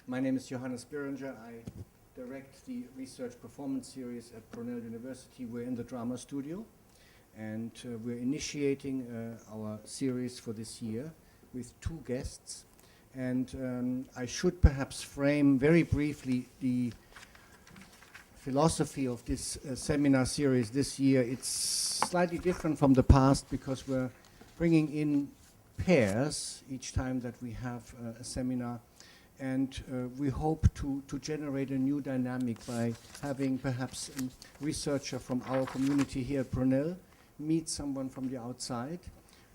My name is Johannes Birringer. I direct the research performance series at Brunel University. We're in the drama studio, and we're initiating our series for this year with 2 guests. And I should perhaps frame very briefly the philosophy of this seminar series this year. It's slightly different from the past because we're bringing in pairs each time that we have a seminar, and we hope to generate a new dynamic by having perhaps a researcher from our community here at Brunel meet someone from the outside,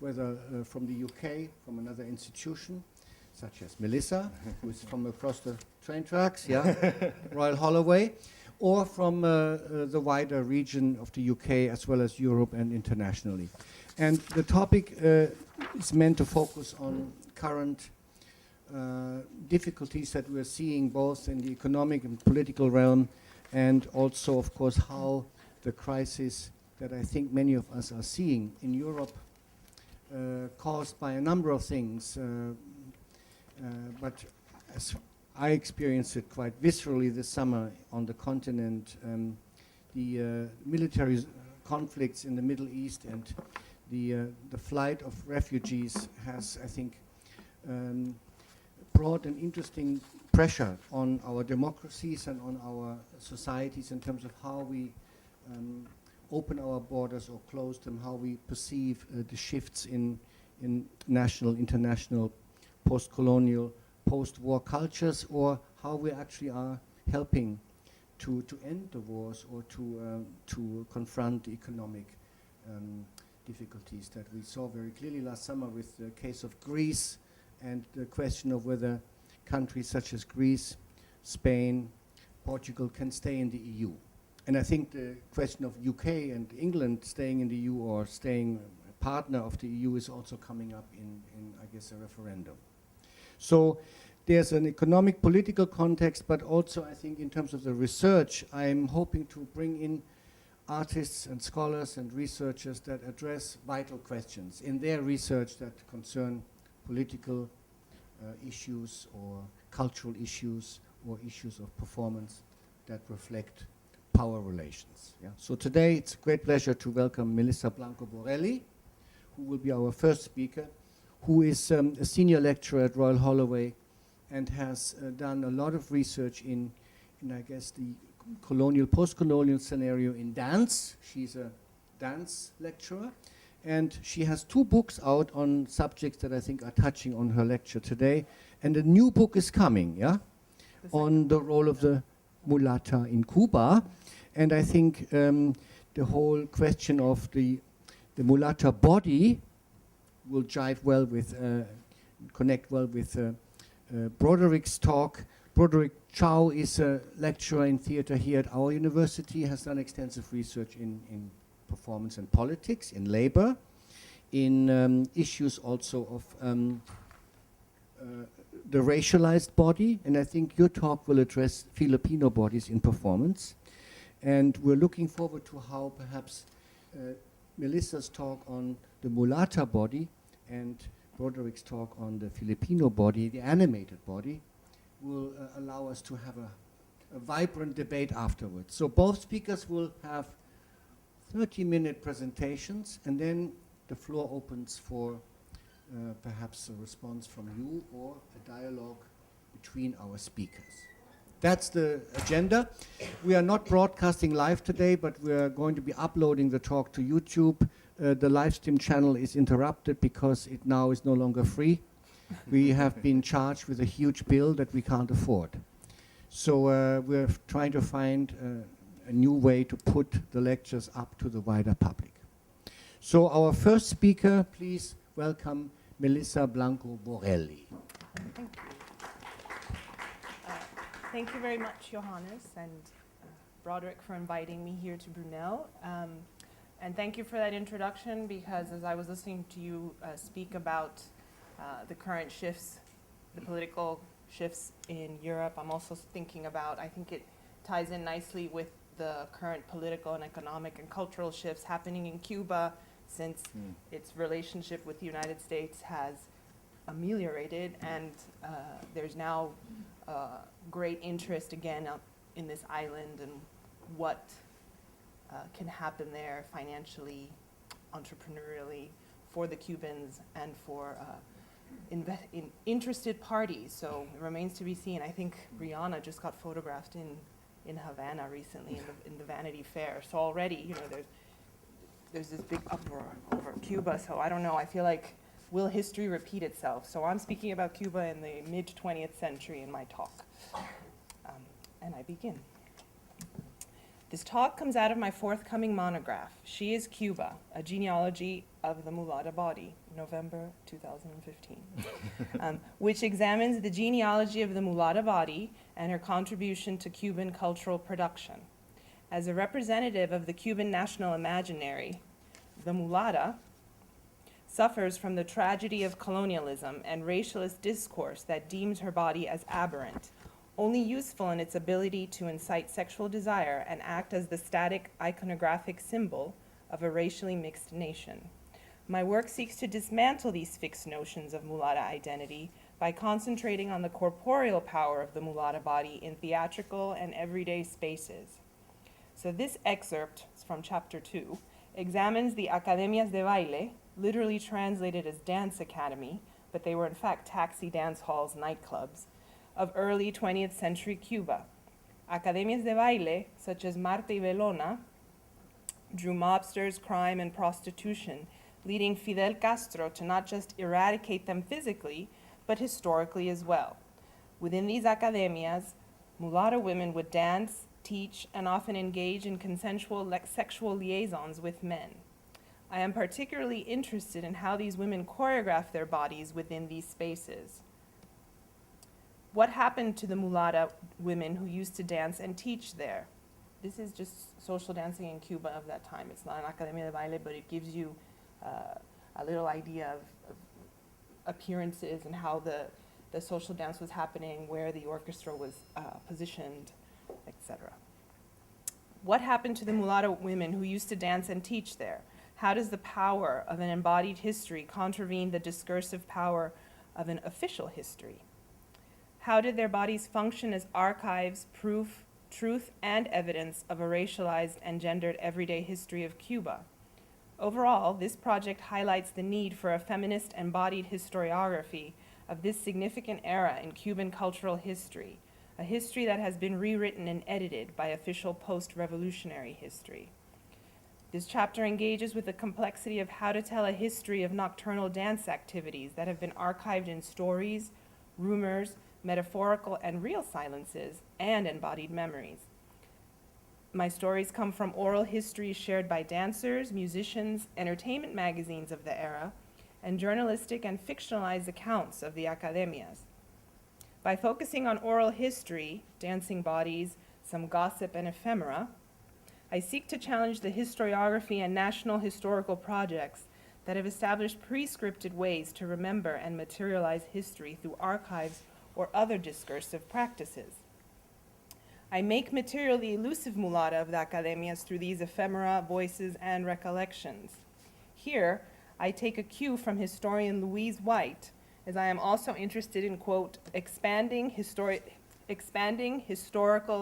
whether from the UK, from another institution, such as Melissa, who's from across the train tracks, Royal Holloway, or from the wider region of the UK as well as Europe and internationally. And the topic is meant to focus on current difficulties that we're seeing both in the economic and political realm, and also, of course, how the crisis that I think many of us are seeing in Europe, caused by a number of things, but as I experienced it quite viscerally this summer on the continent, the military conflicts in the Middle East and the flight of refugees has, I think, brought an interesting pressure on our democracies and on our societies in terms of how we open our borders or close them, how we perceive the shifts in national, international, post-colonial, post-war cultures, or how we actually are helping to end the wars or to confront the economic difficulties that we saw very clearly last summer with the case of Greece and the question of whether countries such as Greece, Spain, Portugal can stay in the EU. And I think the question of UK and England staying in the EU or staying a partner of the EU is also coming up in I guess, a referendum. So there's an economic, political context, but also I think in terms of the research, I'm hoping to bring in artists and scholars and researchers that address vital questions in their research that concern political issues or cultural issues or issues of performance that reflect power relations. So today it's a great pleasure to welcome Melissa Blanco-Borelli, who will be our first speaker, who is a senior lecturer at Royal Holloway and has done a lot of research in I guess, the colonial, post-colonial scenario in dance. She's a dance lecturer, and she has 2 books out on subjects that I think are touching on her lecture today. And a new book is coming, on the role of the mulatta in Cuba. And I think the whole question of the mulatta body will jive well with, connect well with Broderick's talk. Broderick Chow is a lecturer in theater here at our university, has done extensive research in performance and politics, in labor, in issues also of the racialized body, and I think your talk will address Filipino bodies in performance. And we're looking forward to how perhaps Melissa's talk on the mulatta body and Broderick's talk on the Filipino body, the animated body, will allow us to have a vibrant debate afterwards. So both speakers will have 30-minute presentations, and then the floor opens for perhaps a response from you or a dialogue between our speakers. That's the agenda. We are not broadcasting live today, but we are going to be uploading the talk to YouTube. The live stream channel is interrupted because it now is no longer free. We have been charged with a huge bill that we can't afford. So we're trying to find a new way to put the lectures up to the wider public. So our first speaker, please welcome Melissa Blanco-Borelli. Thank you. Thank you very much, Johannes and Broderick, for inviting me here to Brunel. And thank you for that introduction, because as I was listening to you speak about the current shifts, the political shifts in Europe, I'm also thinking about, I think it ties in nicely with the current political and economic and cultural shifts happening in Cuba, since its relationship with the United States has ameliorated, and there's now great interest again in this island and what can happen there financially, entrepreneurially, for the Cubans and for interested parties. So it remains to be seen. I think Rihanna just got photographed in Havana recently in the Vanity Fair. So already, you know, there's this big uproar over Cuba. So I don't know. I feel like, will history repeat itself? So I'm speaking about Cuba in the mid-20th century in my talk. And I begin. This talk comes out of my forthcoming monograph, She is Cuba, A Genealogy of the Mulatta Body, November 2015, which examines the genealogy of the mulatta body and her contribution to Cuban cultural production. As a representative of the Cuban national imaginary, the mulatta suffers from the tragedy of colonialism and racialist discourse that deems her body as aberrant, only useful in its ability to incite sexual desire and act as the static iconographic symbol of a racially mixed nation. My work seeks to dismantle these fixed notions of mulatta identity by concentrating on the corporeal power of the mulatta body in theatrical and everyday spaces. So this excerpt is from chapter 2, examines the academias de baile, literally translated as dance academy, but they were in fact taxi dance halls, nightclubs, of early 20th century Cuba. Academias de baile, such as Marta y Belona, drew mobsters, crime, and prostitution, leading Fidel Castro to not just eradicate them physically, but historically as well. Within these academias, mulatto women would dance, teach, and often engage in consensual sexual liaisons with men. I am particularly interested in how these women choreograph their bodies within these spaces. What happened to the mulatta women who used to dance and teach there? This is just social dancing in Cuba of that time. It's not an academia de baile, but it gives you a little idea of appearances and how the social dance was happening, where the orchestra was positioned, etc. What happened to the mulatto women who used to dance and teach there? How does the power of an embodied history contravene the discursive power of an official history? How did their bodies function as archives, proof, truth, and evidence of a racialized and gendered everyday history of Cuba? Overall, this project highlights the need for a feminist embodied historiography of this significant era in Cuban cultural history, a history that has been rewritten and edited by official post-revolutionary history. This chapter engages with the complexity of how to tell a history of nocturnal dance activities that have been archived in stories, rumors, metaphorical and real silences, and embodied memories. My stories come from oral histories shared by dancers, musicians, entertainment magazines of the era, and journalistic and fictionalized accounts of the academias. By focusing on oral history, dancing bodies, some gossip and ephemera, I seek to challenge the historiography and national historical projects that have established prescripted ways to remember and materialize history through archives or other discursive practices. I make material the elusive mulatta of the academias through these ephemera, voices, and recollections. Here, I take a cue from historian Louise White, as I am also interested in, quote, expanding historical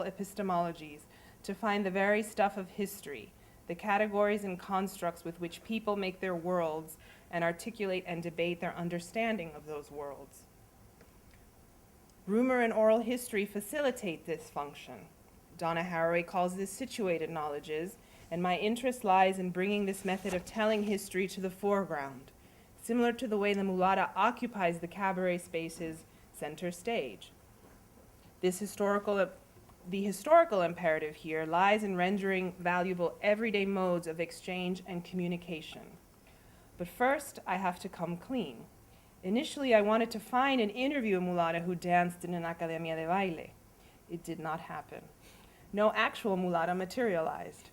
epistemologies to find the very stuff of history, the categories and constructs with which people make their worlds and articulate and debate their understanding of those worlds. Rumor and oral history facilitate this function. Donna Haraway calls this situated knowledges, and my interest lies in bringing this method of telling history to the foreground, similar to the way the mulatta occupies the cabaret space's center stage. The historical imperative here lies in rendering valuable everyday modes of exchange and communication. But first, I have to come clean. Initially, I wanted to find and interview a mulatta who danced in an academia de baile. It did not happen. No actual mulatta materialized.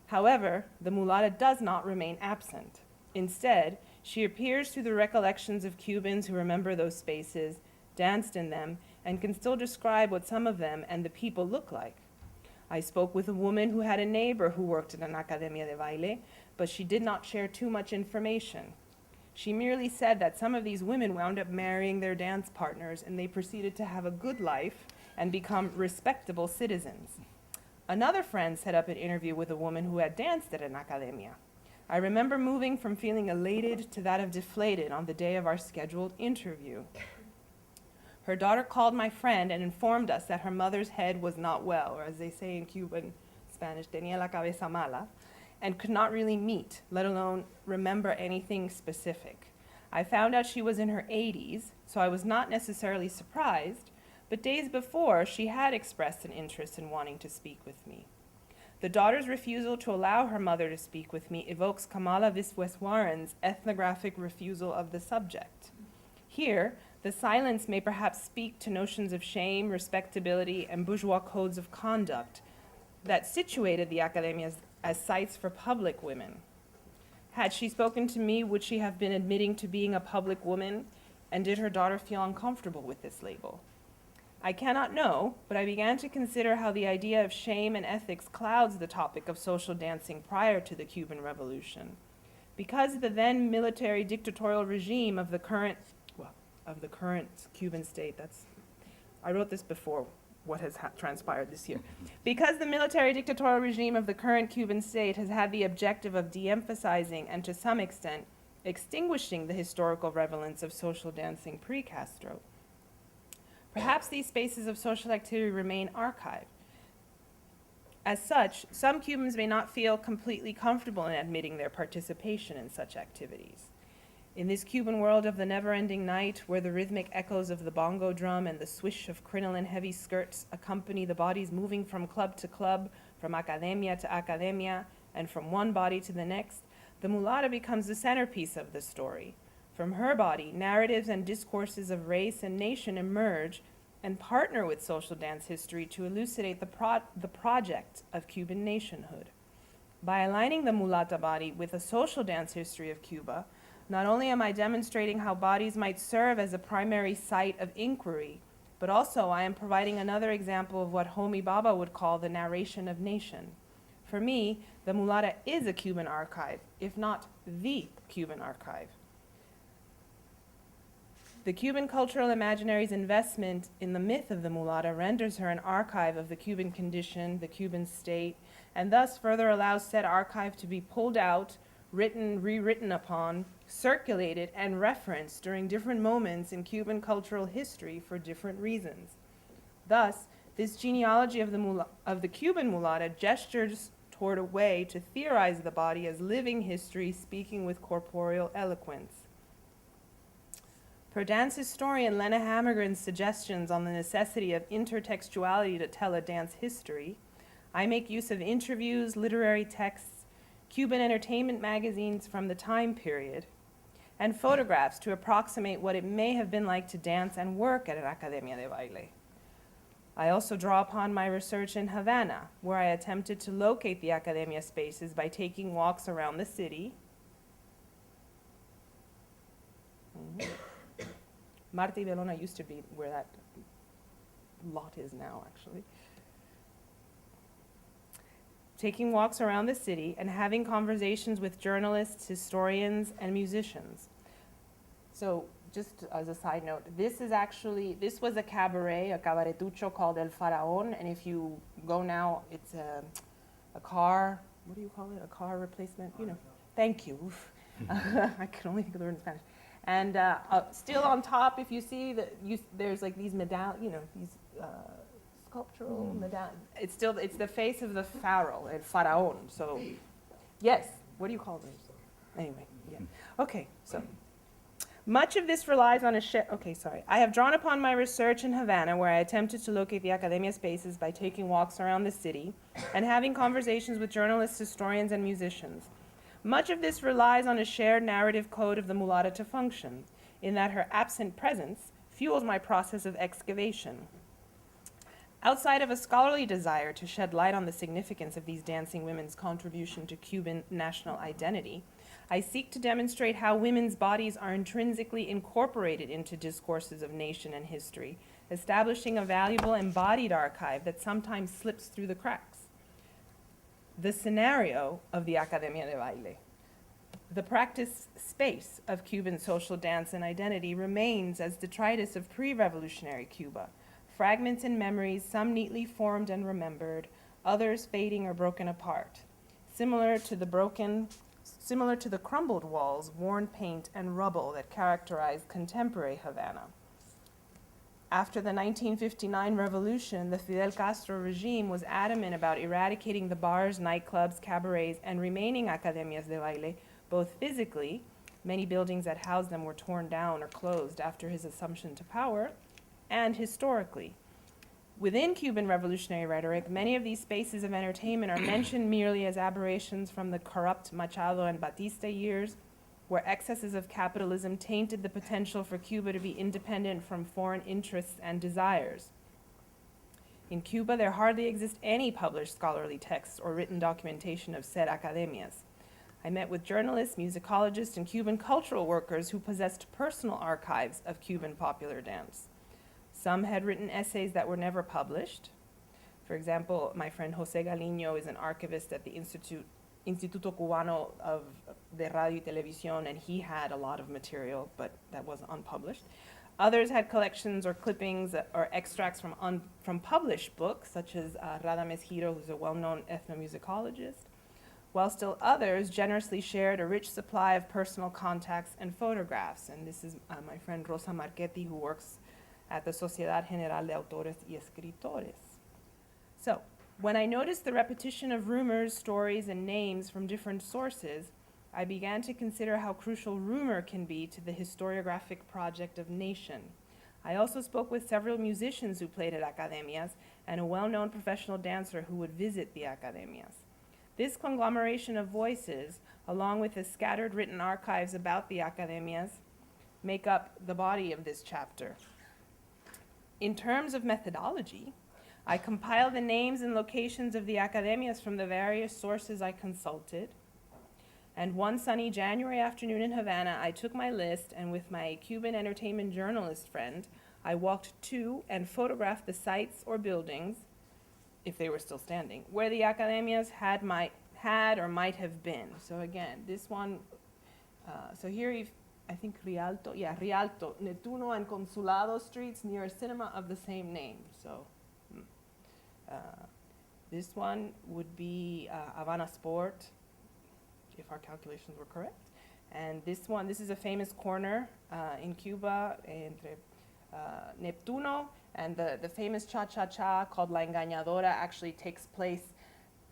However, the mulatta does not remain absent. Instead, she appears through the recollections of Cubans who remember those spaces, danced in them, and can still describe what some of them and the people look like. I spoke with a woman who had a neighbor who worked in an academia de baile, but she did not share too much information. She merely said that some of these women wound up marrying their dance partners and they proceeded to have a good life and become respectable citizens. Another friend set up an interview with a woman who had danced at an academia. I remember moving from feeling elated to that of deflated on the day of our scheduled interview. Her daughter called my friend and informed us that her mother's head was not well, or as they say in Cuban Spanish, tenía la cabeza mala, and could not really meet, let alone remember anything specific. I found out she was in her 80s, so I was not necessarily surprised, but days before, she had expressed an interest in wanting to speak with me. The daughter's refusal to allow her mother to speak with me evokes Kamala Visweswaran's ethnographic refusal of the subject. Here, the silence may perhaps speak to notions of shame, respectability, and bourgeois codes of conduct that situated the academias as sites for public women. Had she spoken to me, would she have been admitting to being a public woman, and did her daughter feel uncomfortable with this label? I cannot know, but I began to consider how the idea of shame and ethics clouds the topic of social dancing prior to the Cuban Revolution. Because the then military dictatorial regime of the current Cuban state, I wrote this before what has transpired this year. Because the military dictatorial regime of the current Cuban state has had the objective of de-emphasizing and to some extent extinguishing the historical relevance of social dancing pre-Castro. Perhaps these spaces of social activity remain archived. As such, some Cubans may not feel completely comfortable in admitting their participation in such activities. In this Cuban world of the never-ending night, where the rhythmic echoes of the bongo drum and the swish of crinoline-heavy skirts accompany the bodies moving from club to club, from academia to academia, and from one body to the next, the mulatta becomes the centerpiece of the story. From her body, narratives and discourses of race and nation emerge and partner with social dance history to elucidate the project of Cuban nationhood. By aligning the mulatta body with a social dance history of Cuba, not only am I demonstrating how bodies might serve as a primary site of inquiry, but also I am providing another example of what Homi Bhabha would call the narration of nation. For me, the mulatta is a Cuban archive, if not the Cuban archive. The Cuban cultural imaginary's investment in the myth of the mulatta renders her an archive of the Cuban condition, the Cuban state, and thus further allows said archive to be pulled out, written, rewritten upon, circulated, and referenced during different moments in Cuban cultural history for different reasons. Thus, this genealogy of the Cuban mulatta gestures toward a way to theorize the body as living history speaking with corporeal eloquence. Per dance historian Lena Hammergren's suggestions on the necessity of intertextuality to tell a dance history, I make use of interviews, literary texts, Cuban entertainment magazines from the time period, and photographs to approximate what it may have been like to dance and work at an Academia de Baile. I also draw upon my research in Havana, where I attempted to locate the Academia spaces by taking walks around the city. Marta y Belona used to be where that lot is now, actually. Taking walks around the city and having conversations with journalists, historians, and musicians. So just as a side note, this was a cabaretucho called El Faraón, and if you go now, it's a car, what do you call it, a car replacement? You know, thank you. I can only think of the word in Spanish. And still on top, if you see, there's like these sculptural medallions. It's the face of the pharaoh, El Faraón. So, yes, what do you call those? Anyway, yeah. Okay, so much of this relies on I have drawn upon my research in Havana, where I attempted to locate the Academia spaces by taking walks around the city and having conversations with journalists, historians, and musicians. Much of this relies on a shared narrative code of the mulatta to function, in that her absent presence fuels my process of excavation. Outside of a scholarly desire to shed light on the significance of these dancing women's contribution to Cuban national identity, I seek to demonstrate how women's bodies are intrinsically incorporated into discourses of nation and history, establishing a valuable embodied archive that sometimes slips through the cracks. The scenario of the Academia de Baile, the practice space of Cuban social dance and identity, remains as detritus of pre-revolutionary Cuba, fragments and memories, some neatly formed and remembered, others fading or broken apart, similar to the crumbled walls, worn paint, and rubble that characterize contemporary Havana. After the 1959 revolution, the Fidel Castro regime was adamant about eradicating the bars, nightclubs, cabarets, and remaining academias de baile, both physically, many buildings that housed them were torn down or closed after his assumption to power, and historically. Within Cuban revolutionary rhetoric, many of these spaces of entertainment are mentioned merely as aberrations from the corrupt Machado and Batista years, where excesses of capitalism tainted the potential for Cuba to be independent from foreign interests and desires. In Cuba, there hardly exists any published scholarly texts or written documentation of said academias. I met with journalists, musicologists, and Cuban cultural workers who possessed personal archives of Cuban popular dance. Some had written essays that were never published. For example, my friend Jose Galiño is an archivist at the Instituto Cubano de Radio y Televisión, and he had a lot of material, but that was unpublished. Others had collections or clippings or extracts from published books, such as Radames Giro, who's a well-known ethnomusicologist, while still others generously shared a rich supply of personal contacts and photographs. And this is my friend Rosa Marchetti, who works at the Sociedad General de Autores y Escritores. So, when I noticed the repetition of rumors, stories, and names from different sources, I began to consider how crucial rumor can be to the historiographic project of nation. I also spoke with several musicians who played at academias and a well-known professional dancer who would visit the academias. This conglomeration of voices, along with the scattered written archives about the academias, make up the body of this chapter. In terms of methodology, I compiled the names and locations of the academias from the various sources I consulted. And one sunny January afternoon in Havana, I took my list and with my Cuban entertainment journalist friend, I walked to and photographed the sites or buildings, if they were still standing, where the academias had or might have been. So again, this one, so here I think Rialto, Netuno and Consulado streets near a cinema of the same name. So this one would be Havana Sport, if our calculations were correct. And this is a famous corner in Cuba, entre Neptuno and the famous cha-cha-cha called La Engañadora actually takes place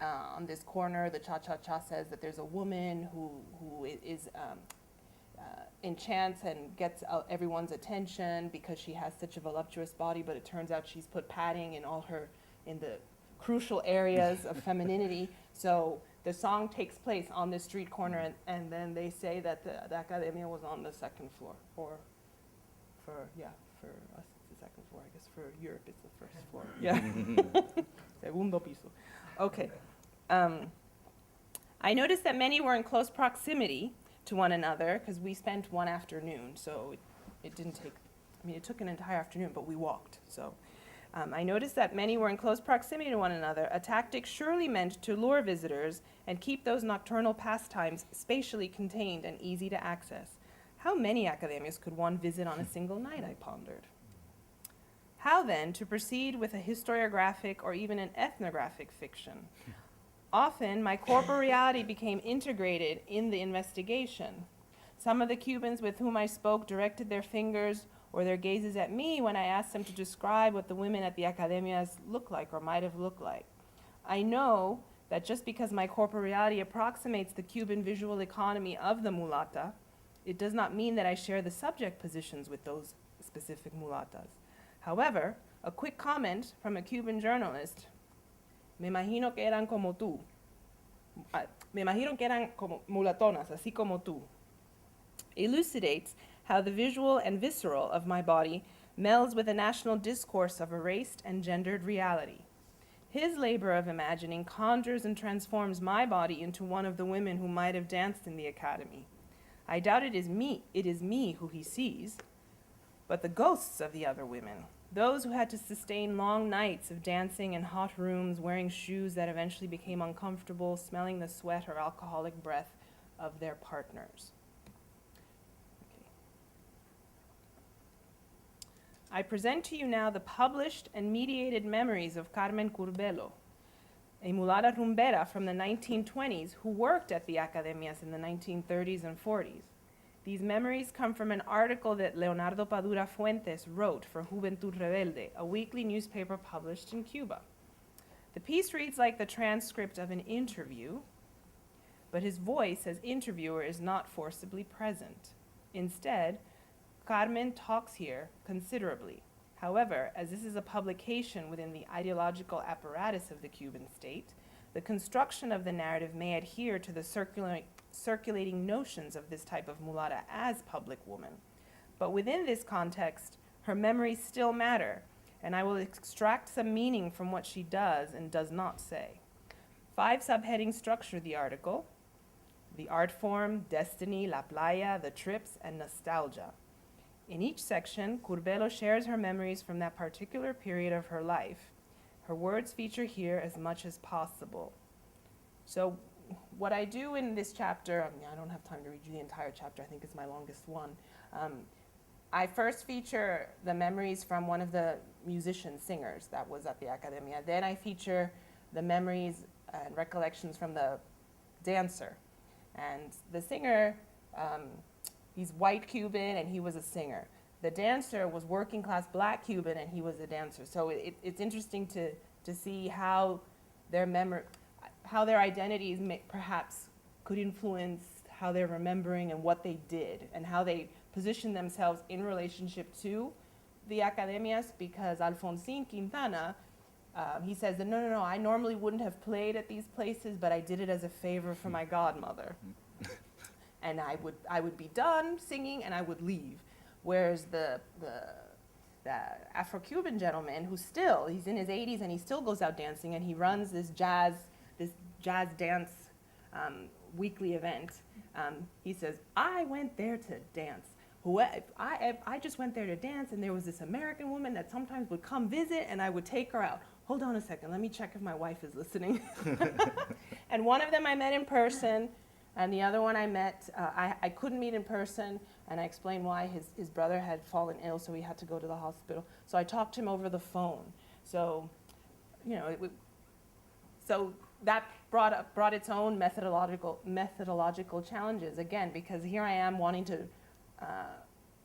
on this corner. The cha-cha-cha says that there's a woman who is enchants and gets everyone's attention because she has such a voluptuous body, but it turns out she's put padding in the crucial areas of femininity. So the song takes place on this street corner, and then they say that the academia was on the second floor, or for us it's the second floor. I guess for Europe it's the first floor. Yeah, segundo piso. Okay. I noticed that many were in close proximity to one another because we spent one afternoon, so it didn't take. I mean, it took an entire afternoon, but we walked. So. I noticed that many were in close proximity to one another, a tactic surely meant to lure visitors and keep those nocturnal pastimes spatially contained and easy to access. How many academias could one visit on a single night, I pondered. How then to proceed with a historiographic or even an ethnographic fiction? Often, my corporal reality became integrated in the investigation. Some of the Cubans with whom I spoke directed their fingers or their gazes at me when I asked them to describe what the women at the academias looked like or might have looked like. I know that just because my corporal reality approximates the Cuban visual economy of the mulata, it does not mean that I share the subject positions with those specific mulatas. However, a quick comment from a Cuban journalist, me imagino que eran como tú. Me imagino que eran como mulatonas, así como tú, elucidates how the visual and visceral of my body melds with a national discourse of a raced and gendered reality. His labor of imagining conjures and transforms my body into one of the women who might have danced in the academy. I doubt it is me who he sees, but the ghosts of the other women, those who had to sustain long nights of dancing in hot rooms, wearing shoes that eventually became uncomfortable, smelling the sweat or alcoholic breath of their partners. I present to you now the published and mediated memories of Carmen Curbelo, a mulata rumbera from the 1920s who worked at the academias in the 1930s and 40s. These memories come from an article that Leonardo Padura Fuentes wrote for Juventud Rebelde, a weekly newspaper published in Cuba. The piece reads like the transcript of an interview, but his voice as interviewer is not forcibly present. Instead, Carmen talks here considerably. However, as this is a publication within the ideological apparatus of the Cuban state, the construction of the narrative may adhere to the circulating notions of this type of mulata as public woman. But within this context, her memories still matter, and I will extract some meaning from what she does and does not say. 5 subheadings structure the article: the art form, destiny, la playa, the trips, and nostalgia. In each section, Curbelo shares her memories from that particular period of her life. Her words feature here as much as possible. So what I do in this chapter, I don't have time to read you the entire chapter, I think it's my longest one. I first feature the memories from one of the musicians, singers that was at the Academia. Then I feature the memories and recollections from the dancer. And the singer, he's white Cuban and he was a singer. The dancer was working class black Cuban and he was a dancer. So it's interesting to see how their identities perhaps could influence how they're remembering and what they did and how they position themselves in relationship to the academias, because Alfonsín Quintana, he says that no, I normally wouldn't have played at these places, but I did it as a favor for my godmother. And I would be done singing and I would leave. Whereas the Afro-Cuban gentleman he's in his 80s and he still goes out dancing, and he runs this jazz dance weekly event. He says, I went there to dance. I just went there to dance, and there was this American woman that sometimes would come visit, and I would take her out. Hold on a second, let me check if my wife is listening. And one of them I met in person, and the other one I met, I couldn't meet in person, and I explained why his brother had fallen ill, so he had to go to the hospital. So I talked to him over the phone. So, so that brought its own methodological challenges, again, because here I am wanting to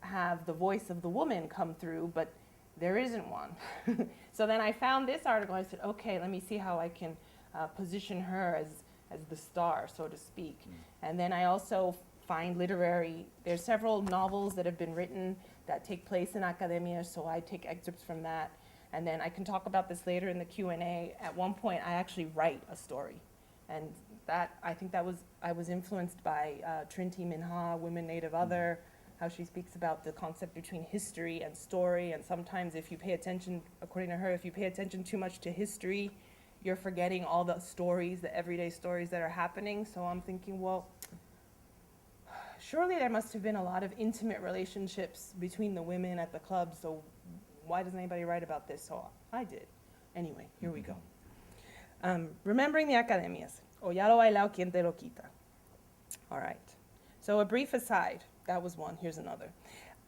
have the voice of the woman come through, but there isn't one. So then I found this article. I said, okay, let me see how I can position her as the star, so to speak. And then I also find there's several novels that have been written that take place in academia, so I take excerpts from that. And then I can talk about this later in the Q&A. At one point, I actually write a story. And I was influenced by Trinity Minha, Women Native Other, how she speaks about the concept between history and story. And sometimes if you pay attention, according to her, if you pay attention too much to history, you're forgetting all the stories, the everyday stories that are happening. So I'm thinking, well, surely there must have been a lot of intimate relationships between the women at the club, so why doesn't anybody write about this? So I did. Anyway, here we go. Remembering the academias. O ya lo bailao, quien te lo quita. All right. So a brief aside. That was one. Here's another.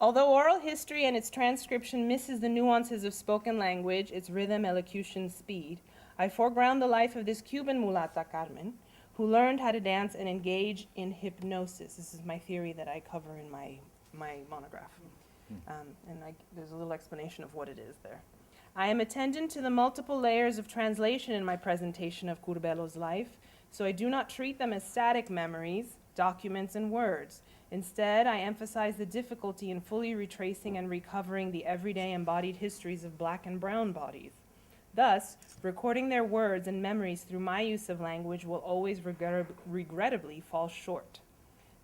Although oral history and its transcription misses the nuances of spoken language, its rhythm, elocution, speed, I foreground the life of this Cuban mulata, Carmen, who learned how to dance and engage in hypnosis. This is my theory that I cover in my monograph. There's a little explanation of what it is there. I am attendant to the multiple layers of translation in my presentation of Curbelo's life, so I do not treat them as static memories, documents, and words. Instead, I emphasize the difficulty in fully retracing and recovering the everyday embodied histories of black and brown bodies. Thus, recording their words and memories through my use of language will always regrettably fall short.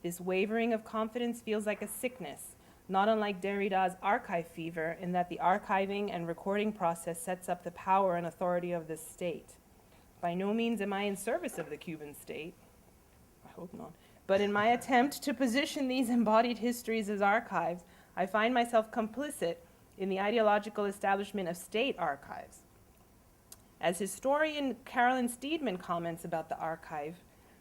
This wavering of confidence feels like a sickness, not unlike Derrida's archive fever, in that the archiving and recording process sets up the power and authority of the state. By no means am I in service of the Cuban state. I hope not. But in my attempt to position these embodied histories as archives, I find myself complicit in the ideological establishment of state archives. As historian Carolyn Steedman comments about the archive,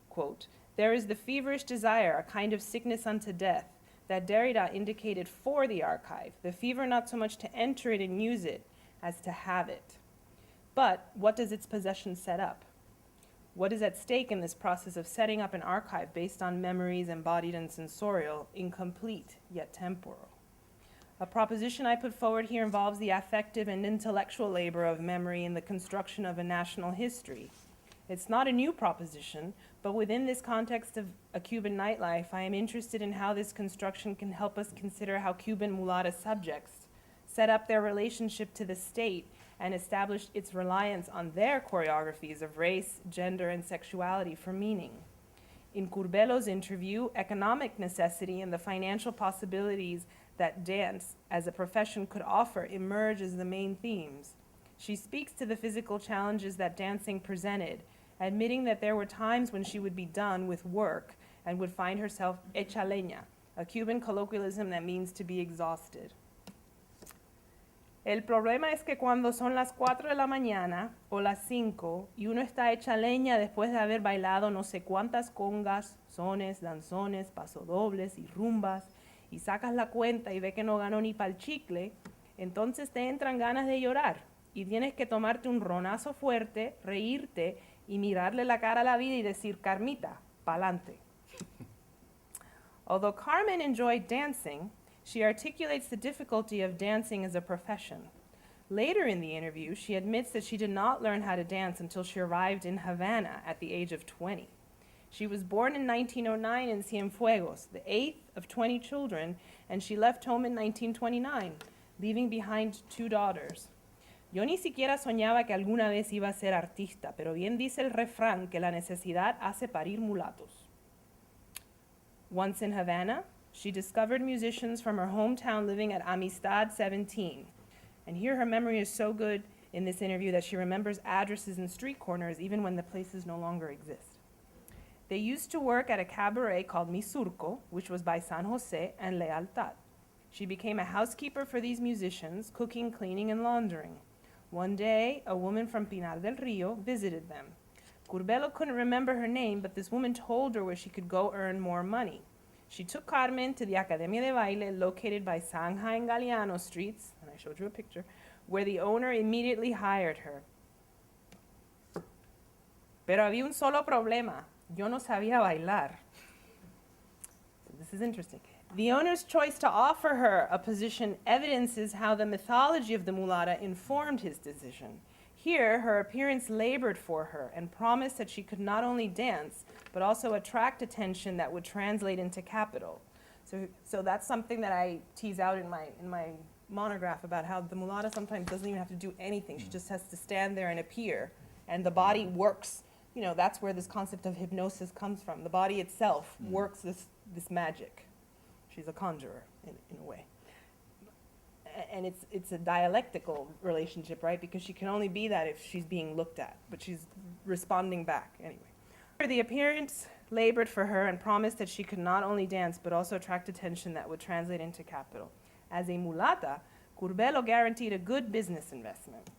quote, "There is the feverish desire, a kind of sickness unto death, that Derrida indicated for the archive, the fever not so much to enter it and use it as to have it. But what does its possession set up? What is at stake in this process of setting up an archive based on memories embodied and sensorial, incomplete yet temporal? A proposition I put forward here involves the affective and intellectual labor of memory in the construction of a national history. It's not a new proposition, but within this context of a Cuban nightlife, I am interested in how this construction can help us consider how Cuban mulatta subjects set up their relationship to the state and established its reliance on their choreographies of race, gender, and sexuality for meaning. In Curbelo's interview, economic necessity and the financial possibilities that dance as a profession could offer emerge as the main themes. She speaks to the physical challenges that dancing presented, admitting that there were times when she would be done with work and would find herself hecha leña, a Cuban colloquialism that means to be exhausted. El problema es que cuando son las 4 de la mañana o las 5 y uno está hecha leña después de haber bailado no sé cuántas congas, sones, danzones, pasodobles y rumbas y sacas la cuenta y ve que no ganó ni pa'l chicle, entonces te entran ganas de llorar y tienes que tomarte un ronazo fuerte, reírte y mirarle la cara a la vida y decir, Carmita, pa'lante. Although Carmen enjoyed dancing, she articulates the difficulty of dancing as a profession. Later in the interview, she admits that she did not learn how to dance until she arrived in Havana at the age of 20. She was born in 1909 in Cienfuegos, the 8th of 20 children, and she left home in 1929, leaving behind 2 daughters. Yo ni siquiera soñaba que alguna vez iba a ser artista, pero bien dice el refrán que la necesidad hace parir mulatos. Once in Havana, she discovered musicians from her hometown living at Amistad 17. And here her memory is so good in this interview that she remembers addresses and street corners even when the places no longer exist. They used to work at a cabaret called Mi Surco, which was by San Jose and Lealtad. She became a housekeeper for these musicians, cooking, cleaning, and laundering. One day, a woman from Pinar del Rio visited them. Curbelo couldn't remember her name, but this woman told her where she could go earn more money. She took Carmen to the Academia de Baile, located by Shanghai and Galeano streets, and I showed you a picture, where the owner immediately hired her. Pero había un solo problema. Yo no sabía bailar. So this is interesting. The owner's choice to offer her a position evidences how the mythology of the mulatta informed his decision. Here, her appearance labored for her and promised that she could not only dance, but also attract attention that would translate into capital. So that's something that I tease out in my monograph about how the mulatta sometimes doesn't even have to do anything. She just has to stand there and appear, and the body works. You know, that's where this concept of hypnosis comes from. The body itself works this magic. She's a conjurer in a way. And it's a dialectical relationship, right? Because she can only be that if she's being looked at, but she's responding back anyway. The appearance labored for her and promised that she could not only dance, but also attract attention that would translate into capital. As a mulatta, Curbelo guaranteed a good business investment.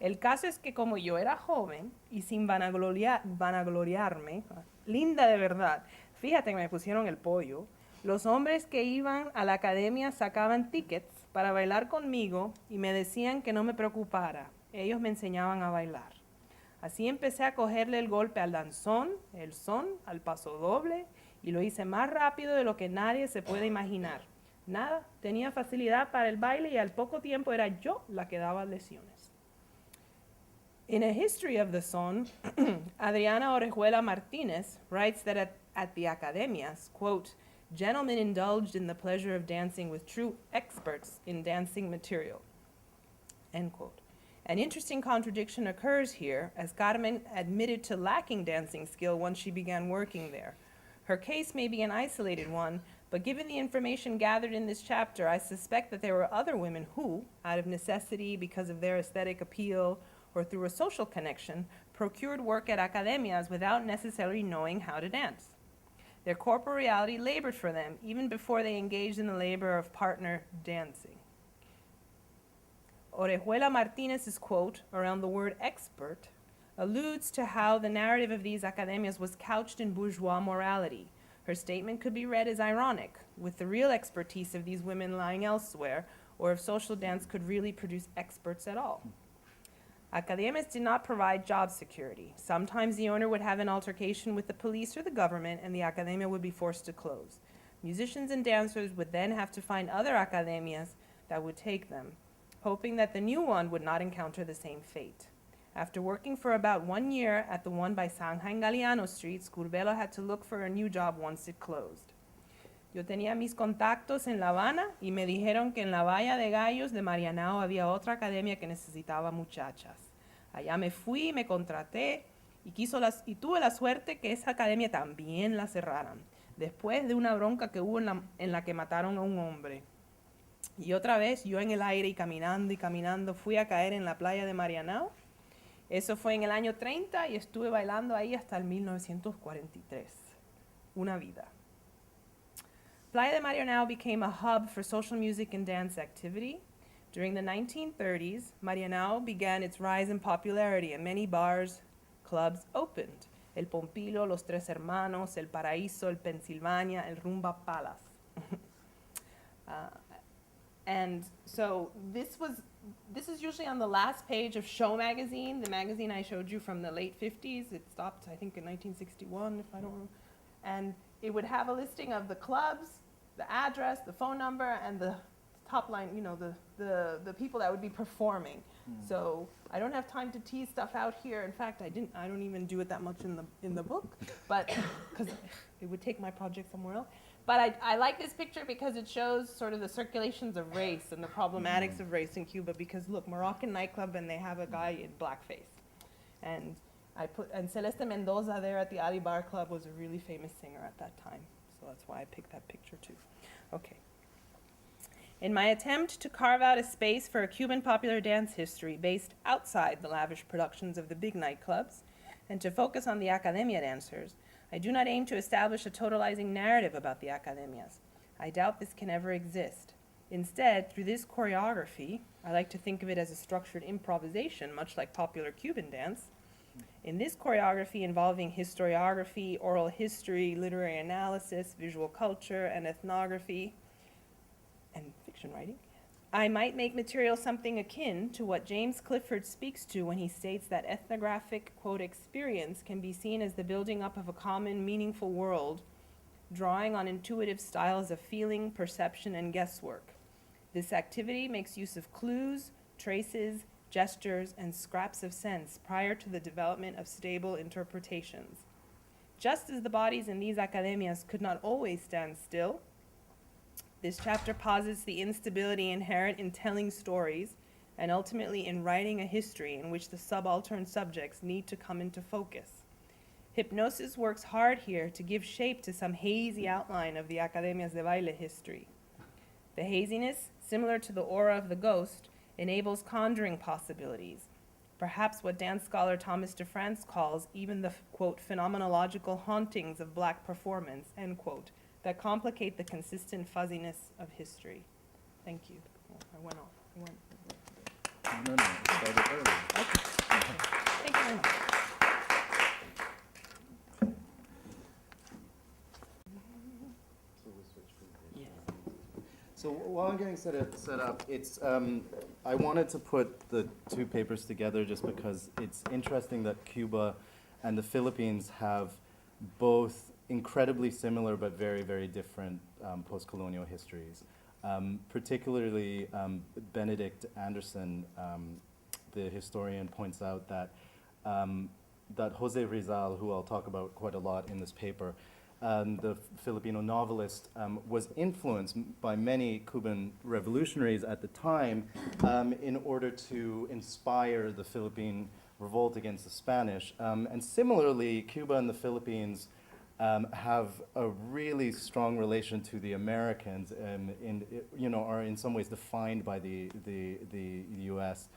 El caso es que como yo era joven y sin vanagloriarme, linda de verdad, fíjate que me pusieron el pollo, los hombres que iban a la academia sacaban tickets para bailar conmigo y me decían que no me preocupara. Ellos me enseñaban a bailar. Así empecé a cogerle el golpe al danzón, el son, al paso doble, y lo hice más rápido de lo que nadie se puede imaginar. Nada, tenía facilidad para el baile y al poco tiempo era yo la que daba lesiones. In A History of the Son, Adriana Orejuela Martinez writes that at the academias, quote, gentlemen indulged in the pleasure of dancing with true experts in dancing material, end quote. An interesting contradiction occurs here, as Carmen admitted to lacking dancing skill once she began working there. Her case may be an isolated one, but given the information gathered in this chapter, I suspect that there were other women who, out of necessity because of their aesthetic appeal or through a social connection, procured work at academias without necessarily knowing how to dance. Their corporeality labored for them even before they engaged in the labor of partner dancing. Orejuela Martinez's quote around the word expert alludes to how the narrative of these academias was couched in bourgeois morality. Her statement could be read as ironic, with the real expertise of these women lying elsewhere, or if social dance could really produce experts at all. Academias did not provide job security. Sometimes the owner would have an altercation with the police or the government, and the academia would be forced to close. Musicians and dancers would then have to find other academias that would take them, hoping that the new one would not encounter the same fate. After working for about 1 year at the one by Sanja and Galeano Streets, Curbelo had to look for a new job once it closed. Yo tenía mis contactos en La Habana y me dijeron que en la Valla de Gallos de Marianao había otra academia que necesitaba muchachas. Allá me fui, me contraté y tuve la suerte que esa academia también la cerraran, después de una bronca que hubo en la que mataron a un hombre. Y otra vez, yo en el aire y caminando, fui a caer en la playa de Marianao. Eso fue en el año 30 y estuve bailando ahí hasta el 1943. Una vida. Playa de Marianao became a hub for social music and dance activity. During the 1930s, Marianao began its rise in popularity and many bars, clubs opened. El Pompilo, Los Tres Hermanos, El Paraíso, El Pennsylvania, El Rumba Palace. And so this is usually on the last page of Show magazine, the magazine I showed you from the late 50s. It stopped, I think, in 1961, if I don't know. And it would have a listing of the clubs, the address, the phone number, and the top line, you know, the people that would be performing. So I don't have time to tease stuff out here. In fact, I don't even do it that much in the book, but because it would take my project somewhere else. But I like this picture because it shows sort of the circulations of race and the problematics of race in Cuba. Because look, Moroccan nightclub, and they have a guy in blackface, and Celeste Mendoza there at the Ali Bar Club was a really famous singer at that time. So that's why I picked that picture too. Okay. In my attempt to carve out a space for a Cuban popular dance history based outside the lavish productions of the big nightclubs, and to focus on the academia dancers, I do not aim to establish a totalizing narrative about the academias. I doubt this can ever exist. Instead, through this choreography, I like to think of it as a structured improvisation, much like popular Cuban dance. In this choreography involving historiography, oral history, literary analysis, visual culture, and ethnography, and fiction writing, I might make material something akin to what James Clifford speaks to when he states that ethnographic, quote, experience can be seen as the building up of a common, meaningful world, drawing on intuitive styles of feeling, perception, and guesswork. This activity makes use of clues, traces, gestures, and scraps of sense prior to the development of stable interpretations. Just as the bodies in these academias could not always stand still, this chapter posits the instability inherent in telling stories and ultimately in writing a history in which the subaltern subjects need to come into focus. Hypnosis works hard here to give shape to some hazy outline of the Academias de Baile history. The haziness, similar to the aura of the ghost, enables conjuring possibilities, perhaps what dance scholar Thomas DeFrance calls even the, quote, phenomenological hauntings of black performance, end quote, that complicate the consistent fuzziness of history. Thank you. Oh, I went off. No, it started early. Okay. Thank you very much. So while I'm getting set up, it's I wanted to put the two papers together just because it's interesting that Cuba and the Philippines have both incredibly similar but very, very different post-colonial histories. Particularly Benedict Anderson, the historian, points out that that Jose Rizal, who I'll talk about quite a lot in this paper, the Filipino novelist, was influenced by many Cuban revolutionaries at the time in order to inspire the Philippine revolt against the Spanish. And similarly, Cuba and the Philippines have a really strong relation to the Americans, and are in some ways defined by the U.S.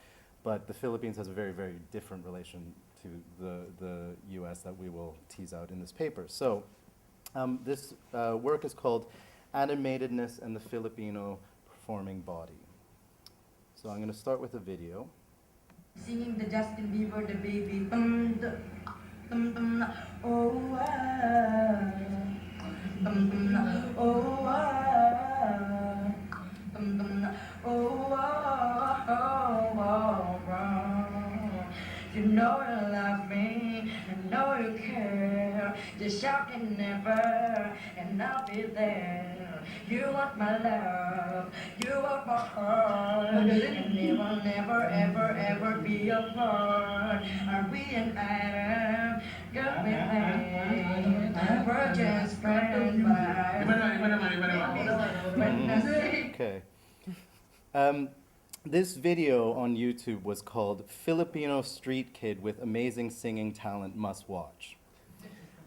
But the Philippines has a very, very different relation to the U.S. that we will tease out in this paper. So this work is called Animatedness and the Filipino Performing Body. So I'm going to start with a video. Singing the Justin Bieber, the baby. Dum, dum, dum, dum, oh, Oh, you know you love me, I know you care. Just shout it never, and I'll be there. You want my love, you want my heart, and we will never, ever, ever be apart. Are we an item? Girl, we play. We're just friends, Okay. This video on YouTube was called Filipino Street Kid with Amazing Singing Talent Must Watch.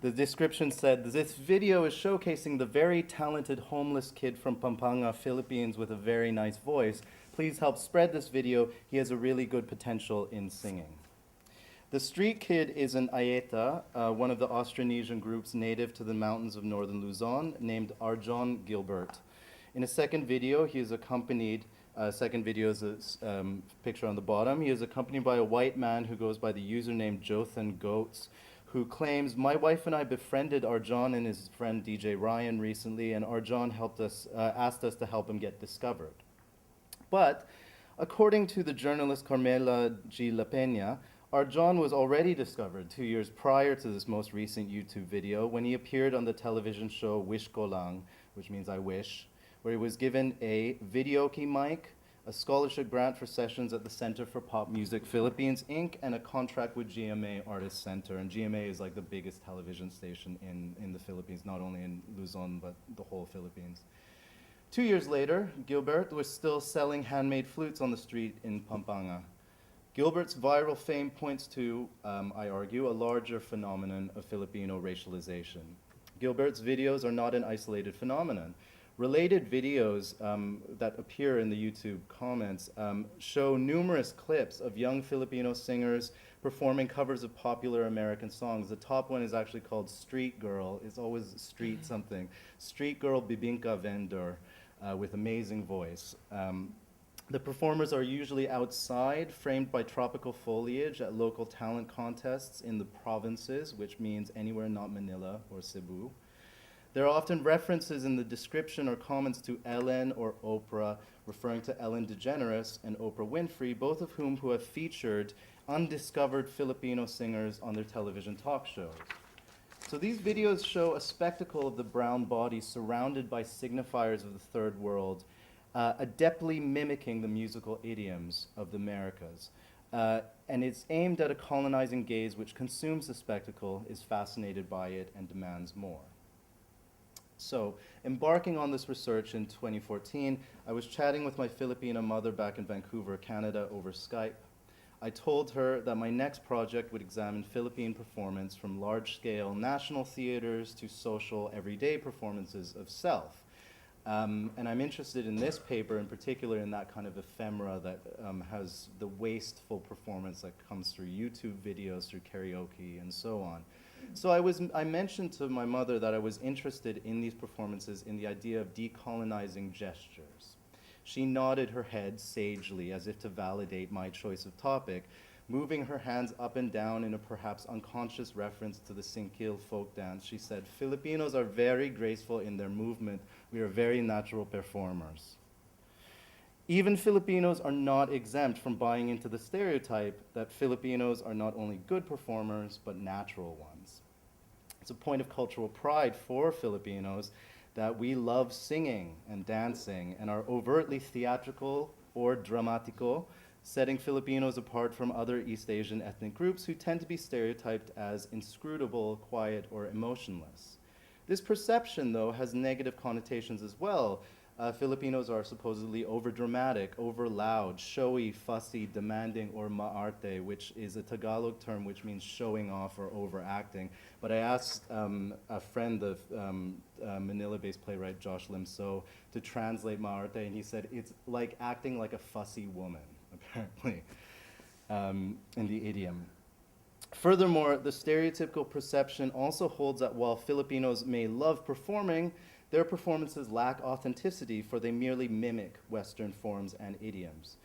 The description said, this video is showcasing the very talented homeless kid from Pampanga, Philippines with a very nice voice. Please help spread this video. He has a really good potential in singing. The Street Kid is an Ayeta, one of the Austronesian groups native to the mountains of northern Luzon, named Arjon Gilbert. In a second video, he is accompanied, second video is a picture on the bottom. He is accompanied by a white man who goes by the username Jothan Goats, who claims, my wife and I befriended Arjon and his friend DJ Ryan recently, and Arjon helped us, asked us to help him get discovered. But according to the journalist Carmela G. La Peña, Arjon was already discovered 2 years prior to this most recent YouTube video when he appeared on the television show Wish Ko Lang, which means I wish, where he was given a videoke mic, a scholarship grant for sessions at the Center for Pop Music Philippines, Inc., and a contract with GMA Artist Center. And GMA is like the biggest television station in the Philippines, not only in Luzon, but the whole Philippines. 2 years later, Gilbert was still selling handmade flutes on the street in Pampanga. Gilbert's viral fame points to, I argue, a larger phenomenon of Filipino racialization. Gilbert's videos are not an isolated phenomenon. Related videos that appear in the YouTube comments show numerous clips of young Filipino singers performing covers of popular American songs. The top one is actually called Street Girl. It's always street something. Street Girl Bibingka Vendor with amazing voice. The performers are usually outside, framed by tropical foliage at local talent contests in the provinces, which means anywhere not Manila or Cebu. There are often references in the description or comments to Ellen or Oprah, referring to Ellen DeGeneres and Oprah Winfrey, both of whom have featured undiscovered Filipino singers on their television talk shows. So these videos show a spectacle of the brown body surrounded by signifiers of the third world, adeptly mimicking the musical idioms of the Americas. And it's aimed at a colonizing gaze which consumes the spectacle, is fascinated by it, and demands more. So, embarking on this research in 2014, I was chatting with my Filipino mother back in Vancouver, Canada, over Skype. I told her that my next project would examine Philippine performance from large-scale national theaters to social, everyday performances of self. And I'm interested in this paper in particular in that kind of ephemera that has the wasteful performance that comes through YouTube videos, through karaoke, and so on. So I mentioned to my mother that I was interested in these performances in the idea of decolonizing gestures. She nodded her head sagely as if to validate my choice of topic, moving her hands up and down in a perhaps unconscious reference to the Singkil folk dance. She said, Filipinos are very graceful in their movement. We are very natural performers. Even Filipinos are not exempt from buying into the stereotype that Filipinos are not only good performers, but natural ones. It's a point of cultural pride for Filipinos that we love singing and dancing and are overtly theatrical or dramatico, setting Filipinos apart from other East Asian ethnic groups who tend to be stereotyped as inscrutable, quiet, or emotionless. This perception, though, has negative connotations as well. Filipinos are supposedly overdramatic, overloud, showy, fussy, demanding, or maarte, which is a Tagalog term which means showing off or overacting. But I asked a friend, the Manila-based playwright Josh Limso, to translate maarte, and he said it's like acting like a fussy woman, apparently, in the idiom. Furthermore, the stereotypical perception also holds that while Filipinos may love performing, their performances lack authenticity, for they merely mimic Western forms and idioms.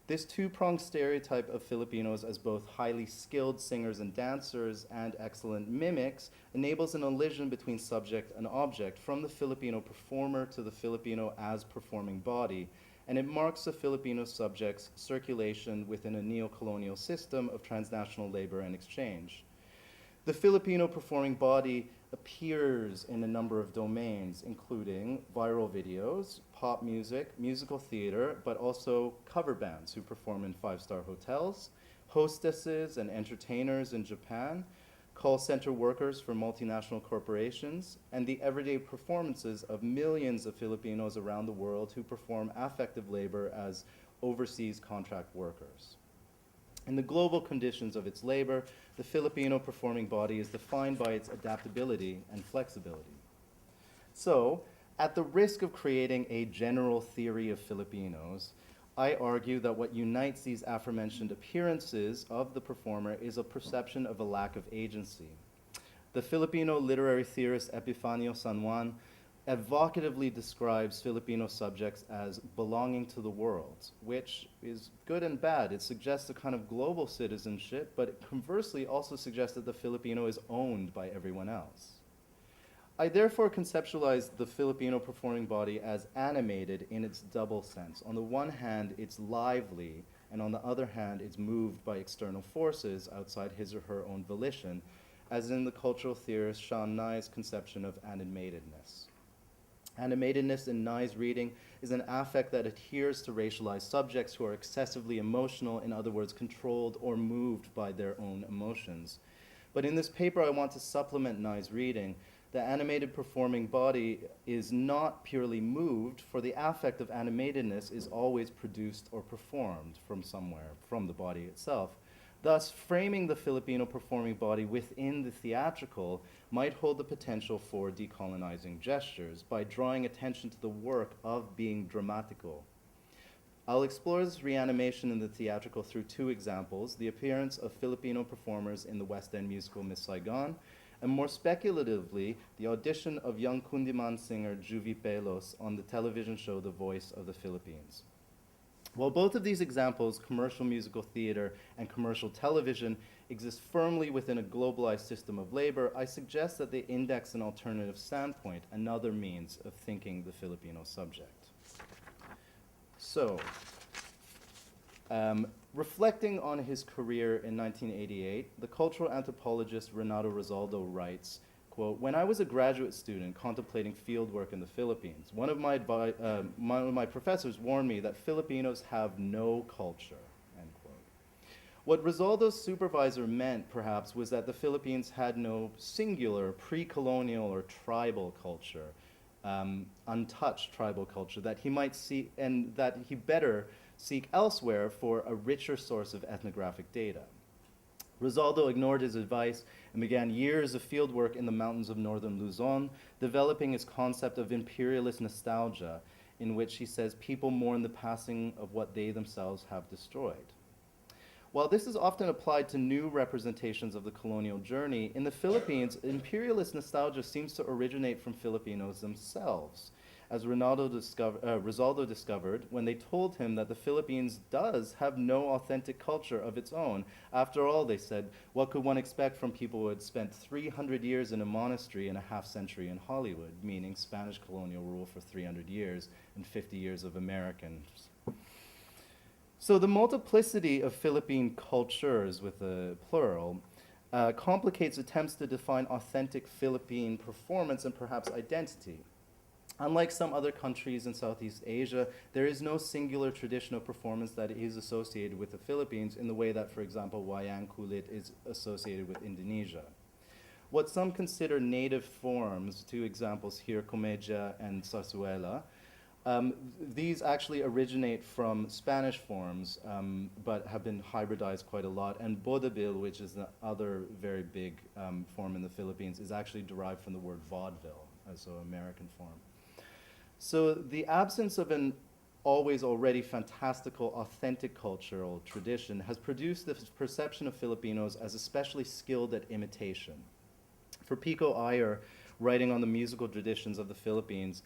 This two-pronged stereotype of Filipinos as both highly skilled singers and dancers and excellent mimics enables an elision between subject and object, from the Filipino performer to the Filipino as performing body, and it marks the Filipino subject's circulation within a neo-colonial system of transnational labor and exchange. The Filipino performing body appears in a number of domains, including viral videos, pop music, musical theater, but also cover bands who perform in five-star hotels, hostesses and entertainers in Japan, call center workers for multinational corporations, and the everyday performances of millions of Filipinos around the world who perform affective labor as overseas contract workers. In the global conditions of its labor, the Filipino performing body is defined by its adaptability and flexibility. So, at the risk of creating a general theory of Filipinos, I argue that what unites these aforementioned appearances of the performer is a perception of a lack of agency. The Filipino literary theorist Epifanio San Juan evocatively describes Filipino subjects as belonging to the world, which is good and bad. It suggests a kind of global citizenship, but it conversely also suggests that the Filipino is owned by everyone else. I therefore conceptualize the Filipino performing body as animated in its double sense. On the one hand, it's lively, and on the other hand, it's moved by external forces outside his or her own volition, as in the cultural theorist Sean Nye's conception of animatedness. Animatedness in Nye's reading is an affect that adheres to racialized subjects who are excessively emotional, in other words, controlled or moved by their own emotions. But in this paper, I want to supplement Nye's reading. The animated performing body is not purely moved, for the affect of animatedness is always produced or performed from somewhere, from the body itself. Thus, framing the Filipino performing body within the theatrical might hold the potential for decolonizing gestures by drawing attention to the work of being dramatical. I'll explore this reanimation in the theatrical through two examples: the appearance of Filipino performers in the West End musical Miss Saigon, and more speculatively, the audition of young Kundiman singer Juvie Pelos on the television show The Voice of the Philippines. While both of these examples, commercial musical theater and commercial television, exist firmly within a globalized system of labor, I suggest that they index an alternative standpoint, another means of thinking the Filipino subject. So, reflecting on his career in 1988, the cultural anthropologist Renato Rosaldo writes, quote, "When I was a graduate student contemplating fieldwork in the Philippines, one of my professors warned me that Filipinos have no culture," end quote. What Rosaldo's supervisor meant, perhaps, was that the Philippines had no singular pre-colonial or tribal culture, untouched tribal culture, that he might see, and that he better seek elsewhere for a richer source of ethnographic data. Rosaldo ignored his advice and began years of fieldwork in the mountains of northern Luzon, developing his concept of imperialist nostalgia, in which he says people mourn the passing of what they themselves have destroyed. While this is often applied to new representations of the colonial journey, in the Philippines, imperialist nostalgia seems to originate from Filipinos themselves, as Rosaldo discovered when they told him that the Philippines does have no authentic culture of its own. After all, they said, what could one expect from people who had spent 300 years in a monastery and a half-century in Hollywood, meaning Spanish colonial rule for 300 years and 50 years of Americans. So the multiplicity of Philippine cultures, with a plural, complicates attempts to define authentic Philippine performance and perhaps identity. Unlike some other countries in Southeast Asia, there is no singular tradition of performance that is associated with the Philippines in the way that, for example, wayang kulit is associated with Indonesia. What some consider native forms, two examples here, comedia and zarzuela, these actually originate from Spanish forms, but have been hybridized quite a lot. And vaudeville, which is the other very big form in the Philippines, is actually derived from the word vaudeville, so American form. So the absence of an already fantastical, authentic cultural tradition has produced this perception of Filipinos as especially skilled at imitation. For Pico Iyer, writing on the musical traditions of the Philippines,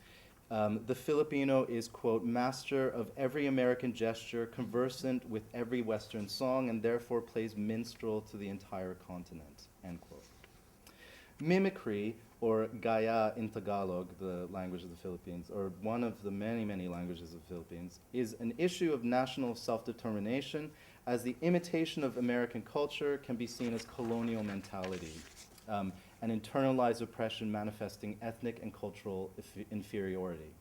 The Filipino is, quote, master of every American gesture, conversant with every Western song, and therefore plays minstrel to the entire continent, end quote. Mimicry, or gaya in Tagalog, the language of the Philippines, or one of the many, many languages of the Philippines, is an issue of national self-determination, as the imitation of American culture can be seen as colonial mentality, an internalized oppression manifesting ethnic and cultural inferiority.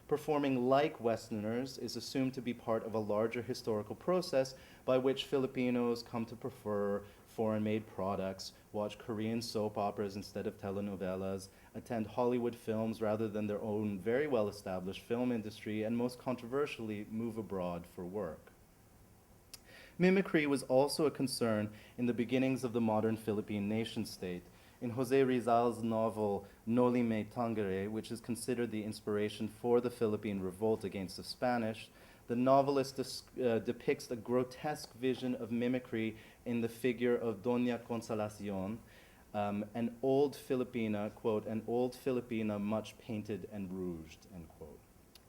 Performing like Westerners is assumed to be part of a larger historical process by which Filipinos come to prefer foreign-made products, watch Korean soap operas instead of telenovelas, attend Hollywood films rather than their own very well-established film industry, and most controversially, move abroad for work. Mimicry was also a concern in the beginnings of the modern Philippine nation-state. In Jose Rizal's novel Noli Me Tangere, which is considered the inspiration for the Philippine revolt against the Spanish, the novelist depicts a grotesque vision of mimicry in the figure of Doña Consolacion, an old Filipina, quote, an old Filipina much painted and rouged, end quote.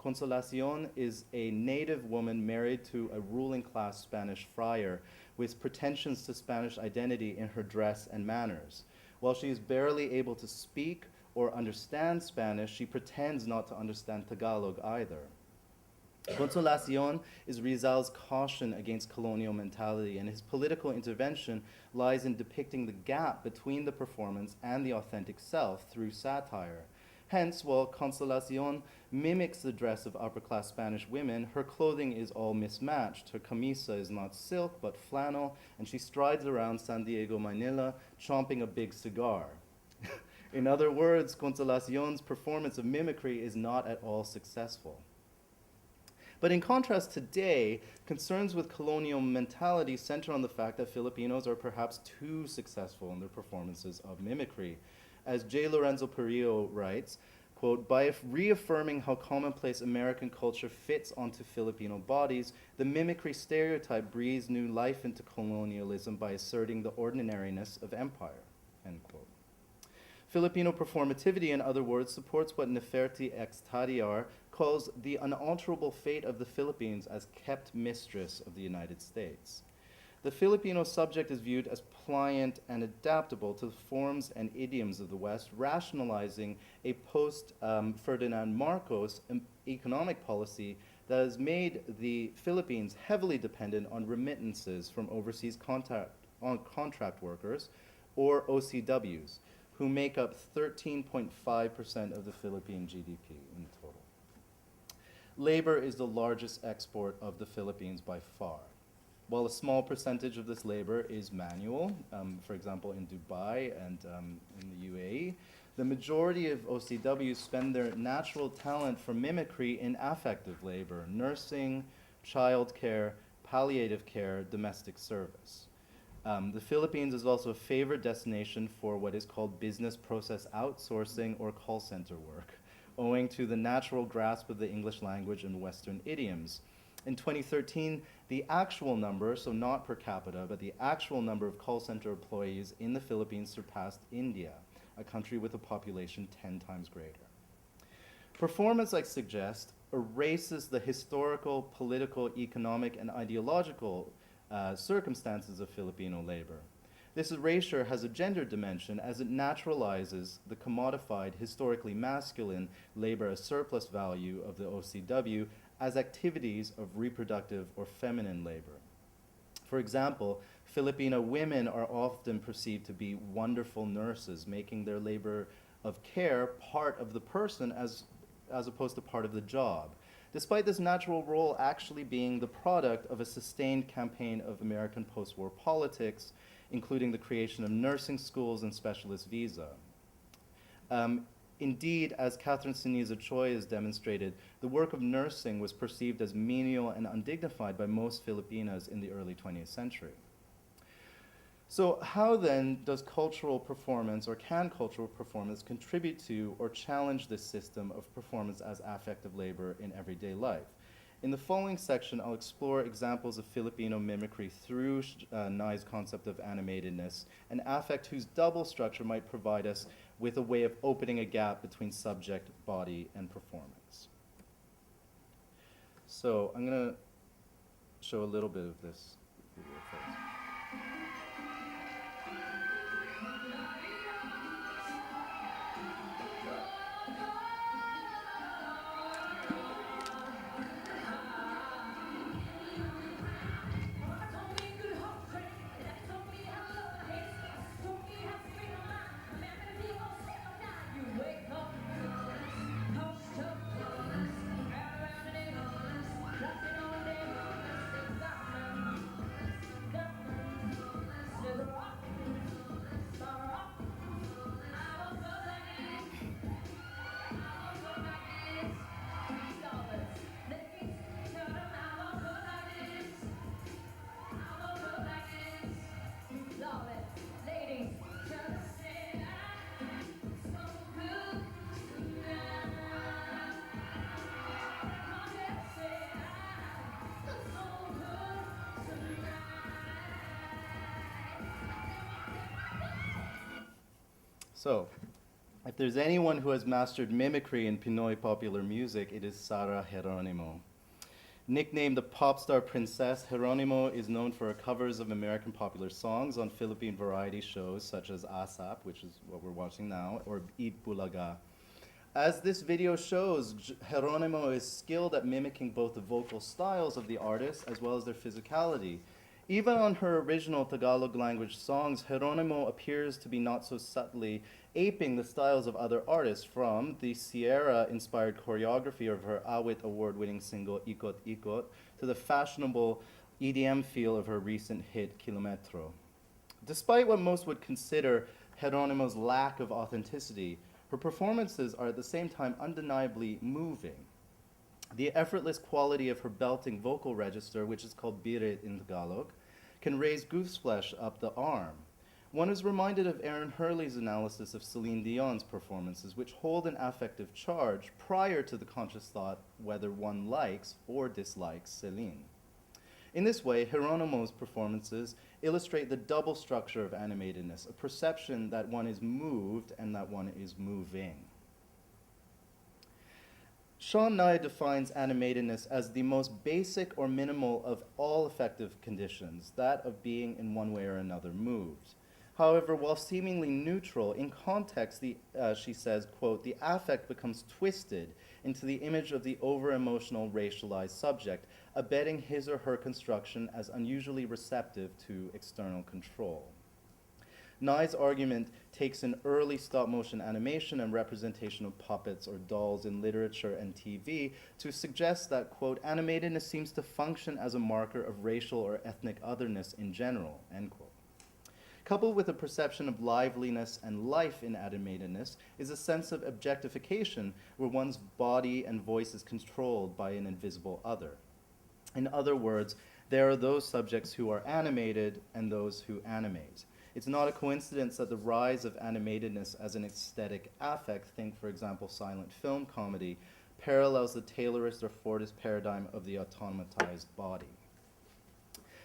Consolacion is a native woman married to a ruling class Spanish friar with pretensions to Spanish identity in her dress and manners. While she is barely able to speak or understand Spanish, she pretends not to understand Tagalog either. Consolacion is Rizal's caution against colonial mentality, and his political intervention lies in depicting the gap between the performance and the authentic self through satire. Hence, while Consolacion mimics the dress of upper-class Spanish women, her clothing is all mismatched. Her camisa is not silk, but flannel, and she strides around San Diego, Manila, chomping a big cigar. In other words, Consolacion's performance of mimicry is not at all successful. But in contrast, today, concerns with colonial mentality center on the fact that Filipinos are perhaps too successful in their performances of mimicry. As J. Lorenzo Perillo writes, quote, by reaffirming how commonplace American culture fits onto Filipino bodies, the mimicry stereotype breathes new life into colonialism by asserting the ordinariness of empire, end quote. Filipino performativity, in other words, supports what Neferti X Tadiar calls the unalterable fate of the Philippines as kept mistress of the United States. The Filipino subject is viewed as pliant and adaptable to the forms and idioms of the West, rationalizing a post-Ferdinand Marcos economic policy that has made the Philippines heavily dependent on remittances from overseas contract workers, or OCWs, who make up 13.5% of the Philippine GDP in total. Labor is the largest export of the Philippines by far. While a small percentage of this labor is manual, for example in Dubai and in the UAE, the majority of OCWs spend their natural talent for mimicry in affective labor, nursing, childcare, palliative care, domestic service. The Philippines is also a favored destination for what is called business process outsourcing or call center work, owing to the natural grasp of the English language and Western idioms. In 2013, the actual number, so not per capita, but the actual number of call center employees in the Philippines surpassed India, a country with a population 10 times greater. Performance, I suggest, erases the historical, political, economic, and ideological circumstances of Filipino labor. This erasure has a gender dimension as it naturalizes the commodified, historically masculine labor as surplus value of the OCW as activities of reproductive or feminine labor. For example, Filipino women are often perceived to be wonderful nurses, making their labor of care part of the person as opposed to part of the job, despite this natural role actually being the product of a sustained campaign of American post-war politics, including the creation of nursing schools and specialist visa. Indeed, as Catherine Sinisa Choi has demonstrated, the work of nursing was perceived as menial and undignified by most Filipinas in the early 20th century. So how then does cultural performance, or can cultural performance, contribute to or challenge this system of performance as affective labor in everyday life? In the following section, I'll explore examples of Filipino mimicry through Nai's concept of animatedness, an affect whose double structure might provide us with a way of opening a gap between subject, body, and performance. So I'm going to show a little bit of this video first. So, if there's anyone who has mastered mimicry in Pinoy popular music, it is Sara Geronimo. Nicknamed the pop star princess, Geronimo is known for her covers of American popular songs on Philippine variety shows such as ASAP, which is what we're watching now, or Eat Bulaga. As this video shows, Geronimo is skilled at mimicking both the vocal styles of the artists as well as their physicality. Even on her original Tagalog language songs, Geronimo appears to be not so subtly aping the styles of other artists, from the Sierra-inspired choreography of her Awit award-winning single Ikot Ikot to the fashionable EDM feel of her recent hit Kilometro. Despite what most would consider Geronimo's lack of authenticity, her performances are at the same time undeniably moving. The effortless quality of her belting vocal register, which is called birit in Tagalog, can raise goose flesh up the arm. One is reminded of Aaron Hurley's analysis of Celine Dion's performances, which hold an affective charge prior to the conscious thought whether one likes or dislikes Celine. In this way, Geronimo's performances illustrate the double structure of animatedness, a perception that one is moved and that one is moving. Sean Nye defines animatedness as the most basic or minimal of all affective conditions, that of being in one way or another moved. However, while seemingly neutral, in context, she says, quote, the affect becomes twisted into the image of the over-emotional racialized subject, abetting his or her construction as unusually receptive to external control. Nye's argument takes an early stop-motion animation and representation of puppets or dolls in literature and TV to suggest that, quote, animatedness seems to function as a marker of racial or ethnic otherness in general, end quote. Coupled with a perception of liveliness and life in animatedness is a sense of objectification where one's body and voice is controlled by an invisible other. In other words, there are those subjects who are animated and those who animate. It's not a coincidence that the rise of animatedness as an aesthetic affect, think for example silent film comedy, parallels the Taylorist or Fordist paradigm of the automatized body.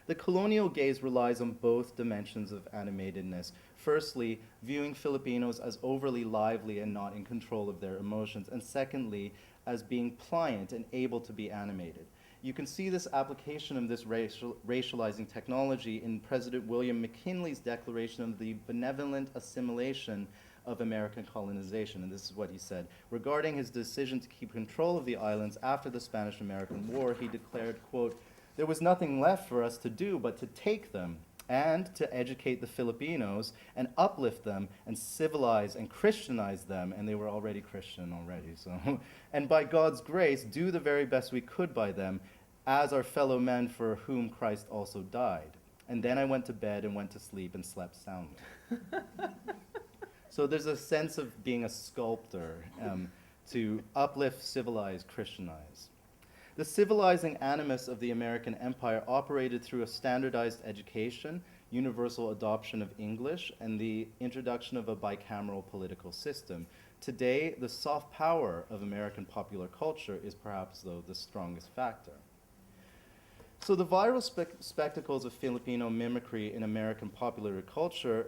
The colonial gaze relies on both dimensions of animatedness. Firstly, viewing Filipinos as overly lively and not in control of their emotions, and secondly, as being pliant and able to be animated. You can see this application of this racializing technology in President William McKinley's declaration of the benevolent assimilation of American colonization. And this is what he said. Regarding his decision to keep control of the islands after the Spanish-American War, he declared, quote, there was nothing left for us to do but to take them and to educate the Filipinos and uplift them and civilize and Christianize them, and they were already Christian already, so, and by God's grace, do the very best we could by them as our fellow men for whom Christ also died. And then I went to bed and went to sleep and slept soundly. So there's a sense of being a sculptor, to uplift, civilize, Christianize. The civilizing animus of the American empire operated through a standardized education, universal adoption of English, and the introduction of a bicameral political system. Today, the soft power of American popular culture is perhaps, though, the strongest factor. So the viral spectacles of Filipino mimicry in American popular culture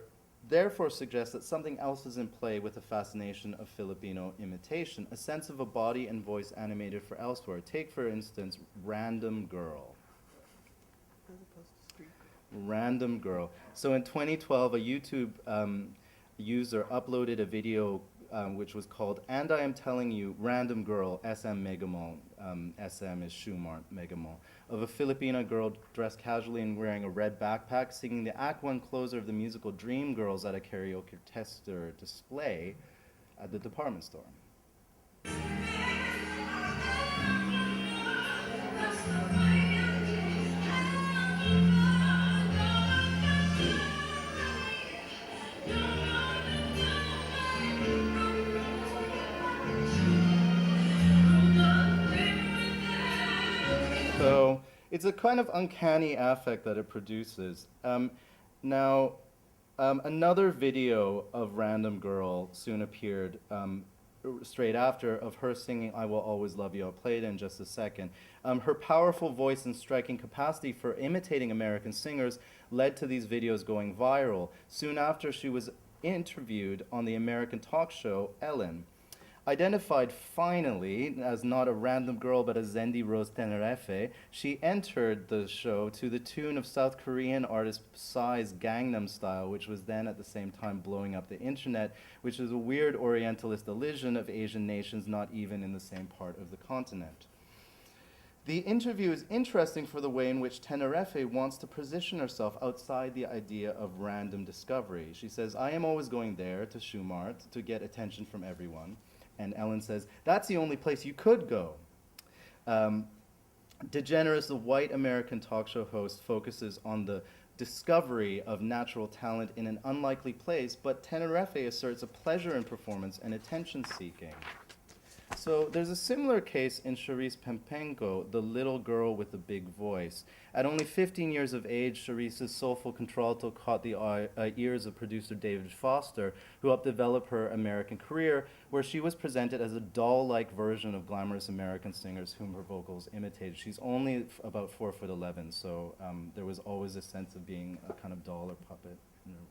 therefore suggest that something else is in play with the fascination of Filipino imitation, a sense of a body and voice animated for elsewhere. Take, for instance, Random Girl. Random Girl. So in 2012, a YouTube user uploaded a video which was called "And I Am Telling You, Random Girl, SM Megamall," SM is Shoemart Megamall, of a Filipina girl dressed casually and wearing a red backpack, singing the Act 1 closer of the musical Dreamgirls at a karaoke tester display at the department store. So it's a kind of uncanny affect that it produces. Another video of Random Girl soon appeared straight after, of her singing "I Will Always Love You." I'll play it in just a second. Her powerful voice and striking capacity for imitating American singers led to these videos going viral. Soon after, she was interviewed on the American talk show Ellen. Identified finally as not a random girl but a Zendi Rose Tenerife, she entered the show to the tune of South Korean artist Psy's Gangnam Style, which was then at the same time blowing up the internet, which is a weird Orientalist elision of Asian nations not even in the same part of the continent. The interview is interesting for the way in which Tenerife wants to position herself outside the idea of random discovery. She says, "I am always going there, to Shoemart, to get attention from everyone." And Ellen says, "That's the only place you could go." DeGeneres, the white American talk show host, focuses on the discovery of natural talent in an unlikely place, but Tenerife asserts a pleasure in performance and attention-seeking. So there's a similar case in Charisse Pempenko, the little girl with the big voice. At only 15 years of age, Charisse's soulful contralto caught the ears of producer David Foster, who helped develop her American career, where she was presented as a doll-like version of glamorous American singers whom her vocals imitated. She's only about 4'11", so there was always a sense of being a kind of doll or puppet in her voice.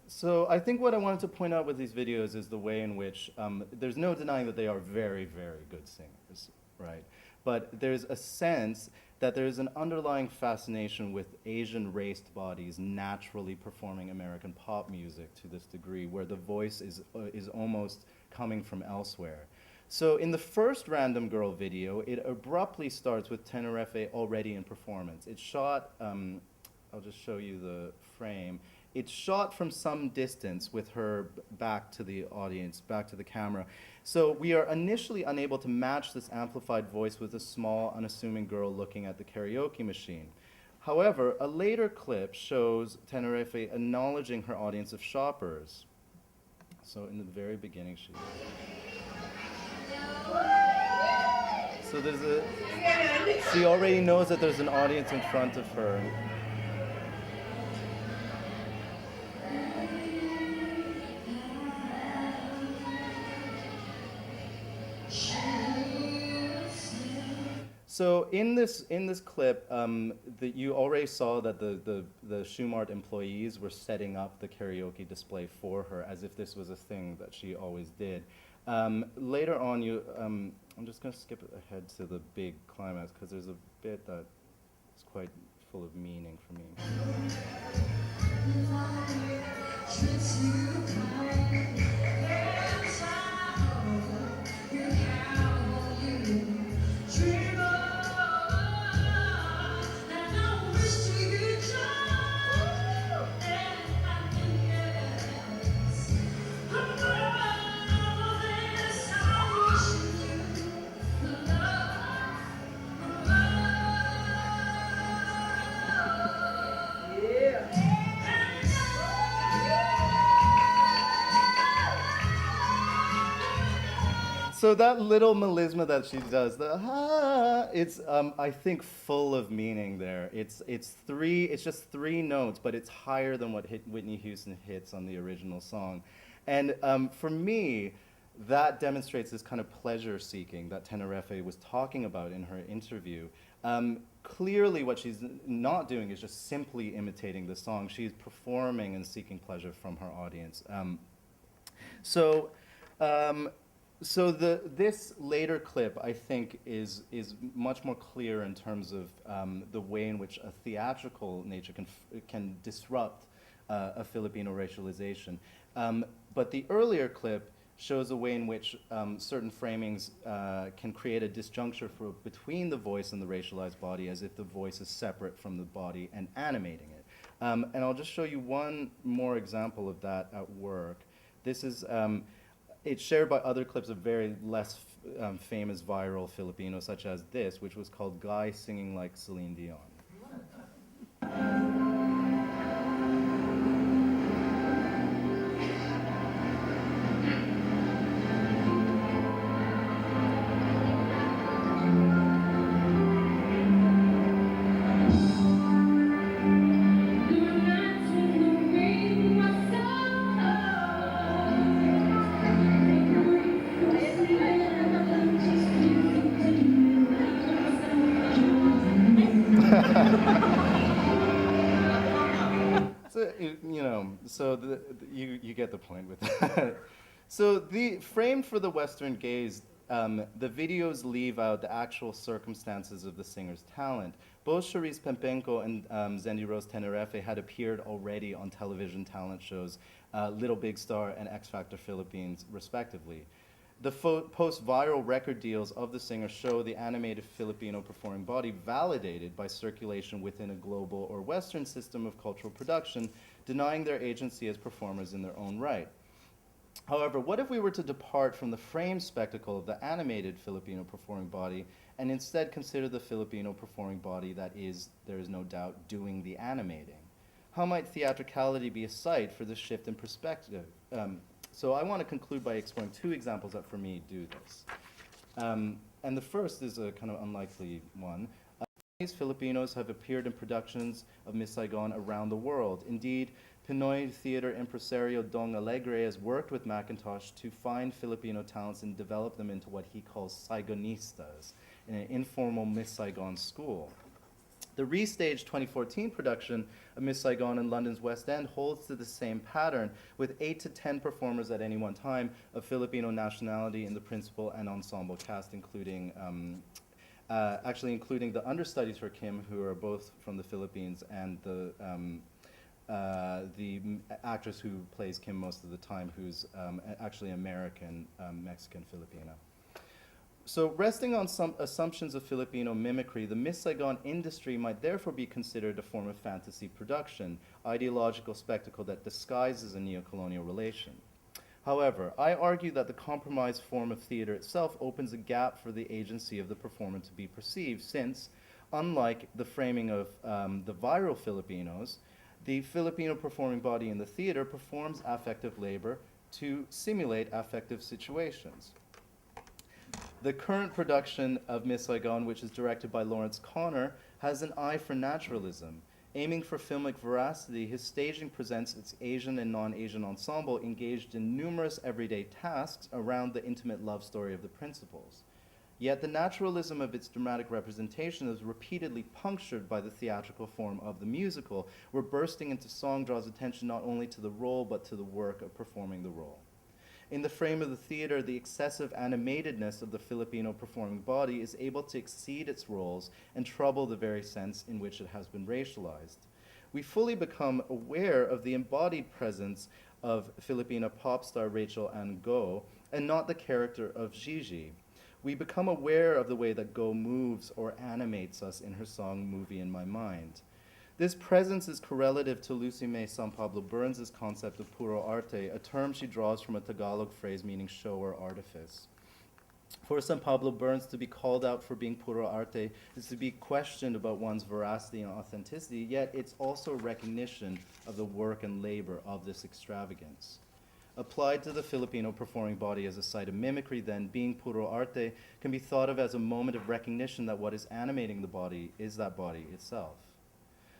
So I think what I wanted to point out with these videos is the way in which there's no denying that they are very, very good singers, right? But there's a sense that there's an underlying fascination with Asian-raced bodies naturally performing American pop music to this degree, where the voice is almost coming from elsewhere. So in the first Random Girl video, it abruptly starts with Tenerife already in performance. It's shot, I'll just show you the frame. It's shot from some distance with her back to the audience, back to the camera. So we are initially unable to match this amplified voice with a small, unassuming girl looking at the karaoke machine. However, a later clip shows Tenerife acknowledging her audience of shoppers. So in the very beginning, she already knows that there's an audience in front of her. So in this clip, you already saw that the Shoemart employees were setting up the karaoke display for her, as if this was a thing that she always did. Later on, I'm just going to skip ahead to the big climax, because there's a bit that is quite full of meaning for me. So that little melisma that she does, the ha, it's I think full of meaning there. It's just three notes, but it's higher than what Whitney Houston hits on the original song. And for me, that demonstrates this kind of pleasure seeking that Tenerife was talking about in her interview. Clearly what she's not doing is just simply imitating the song. She's performing and seeking pleasure from her audience. So this later clip, I think, is much more clear in terms of the way in which a theatrical nature can disrupt a Filipino racialization. But the earlier clip shows a way in which certain framings can create a disjuncture between the voice and the racialized body, as if the voice is separate from the body and animating it. And I'll just show you one more example of that at work. This is, it's shared by other clips of very less famous viral Filipinos, such as this, which was called Guy Singing Like Celine Dion. So, you get the point with that. So framed for the Western gaze, the videos leave out the actual circumstances of the singer's talent. Both Charisse Pempenko and Zendy Rose Tenerife had appeared already on television talent shows Little Big Star and X Factor Philippines, respectively. The post-viral record deals of the singer show the animated Filipino performing body validated by circulation within a global or Western system of cultural production, denying their agency as performers in their own right. However, what if we were to depart from the framed spectacle of the animated Filipino performing body and instead consider the Filipino performing body that is, there is no doubt, doing the animating? How might theatricality be a site for this shift in perspective? So I want to conclude by exploring two examples that, for me, do this. And the first is a kind of unlikely one. These Filipinos have appeared in productions of Miss Saigon around the world. Indeed, Pinoy theater impresario Dong Alegre has worked with Macintosh to find Filipino talents and develop them into what he calls Saigonistas, in an informal Miss Saigon school. The restaged 2014 production of Miss Saigon in London's West End holds to the same pattern, with 8 to 10 performers at any one time of Filipino nationality in the principal and ensemble cast, including the understudies for Kim, who are both from the Philippines, and the actress who plays Kim most of the time, who's actually American, Mexican, Filipino. So resting on some assumptions of Filipino mimicry, the Miss Saigon industry might therefore be considered a form of fantasy production, ideological spectacle that disguises a neocolonial relation. However, I argue that the compromised form of theater itself opens a gap for the agency of the performer to be perceived, since, unlike the framing of the viral Filipinos, the Filipino performing body in the theater performs affective labor to simulate affective situations. The current production of Miss Saigon, which is directed by Lawrence Connor, has an eye for naturalism. Aiming for filmic veracity, his staging presents its Asian and non-Asian ensemble engaged in numerous everyday tasks around the intimate love story of the principals. Yet the naturalism of its dramatic representation is repeatedly punctured by the theatrical form of the musical, where bursting into song draws attention not only to the role, but to the work of performing the role. In the frame of the theater, the excessive animatedness of the Filipino performing body is able to exceed its roles and trouble the very sense in which it has been racialized. We fully become aware of the embodied presence of Filipina pop star Rachel Ann Go, and not the character of Gigi. We become aware of the way that Go moves or animates us in her song Movie in My Mind. This presence is correlative to Lucy May San Pablo Burns' concept of puro arte, a term she draws from a Tagalog phrase meaning show or artifice. For San Pablo Burns, to be called out for being puro arte is to be questioned about one's veracity and authenticity, yet it's also recognition of the work and labor of this extravagance. Applied to the Filipino performing body as a site of mimicry, then, being puro arte can be thought of as a moment of recognition that what is animating the body is that body itself.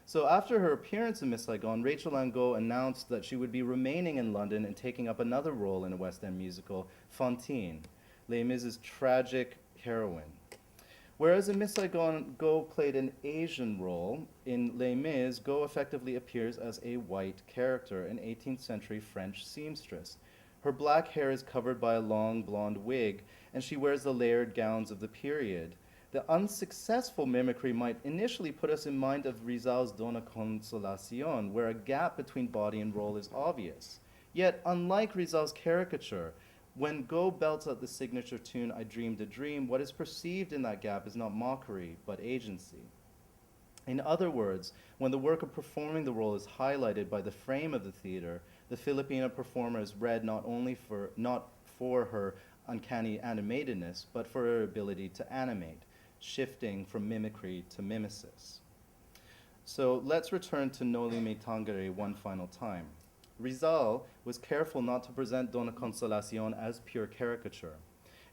So after her appearance in Miss Saigon, Rachel Angot announced that she would be remaining in London and taking up another role in a West End musical, Fantine, Les Mis's tragic heroine. Whereas in Miss Saigon, Go played an Asian role, in Les Mis, Go effectively appears as a white character, an 18th century French seamstress. Her black hair is covered by a long blonde wig, and she wears the layered gowns of the period. The unsuccessful mimicry might initially put us in mind of Rizal's Dona Consolacion, where a gap between body and role is obvious. Yet, unlike Rizal's caricature, when Go belts out the signature tune, I Dreamed a Dream, what is perceived in that gap is not mockery, but agency. In other words, when the work of performing the role is highlighted by the frame of the theater, the Filipino performer is read not for her uncanny animatedness, but for her ability to animate, shifting from mimicry to mimesis. So let's return to Noli Me Tangere one final time. Rizal was careful not to present Dona Consolacion as pure caricature.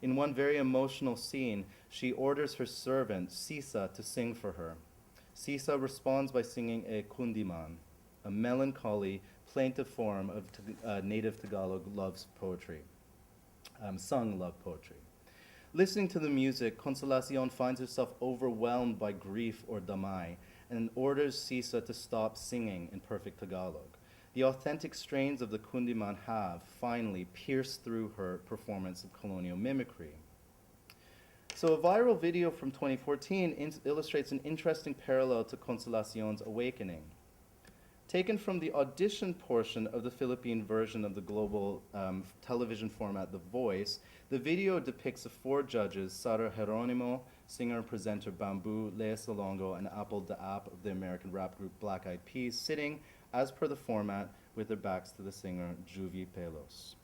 In one very emotional scene, she orders her servant, Sisa, to sing for her. Sisa responds by singing a kundiman, a melancholy, plaintive form of native Tagalog love poetry, sung love poetry. Listening to the music, Consolacion finds herself overwhelmed by grief or damay and orders Sisa to stop singing in perfect Tagalog. The authentic strains of the kundiman have, finally, pierced through her performance of colonial mimicry. So a viral video from 2014 illustrates an interesting parallel to Consolacion's awakening. Taken from the audition portion of the Philippine version of the global television format The Voice, the video depicts the four judges, Sara Geronimo, singer and presenter Bamboo, Lea Salongo, and Apple DAP of the American rap group Black Eyed Peas, sitting, as per the format, with their backs to the singer Juvie Pelos.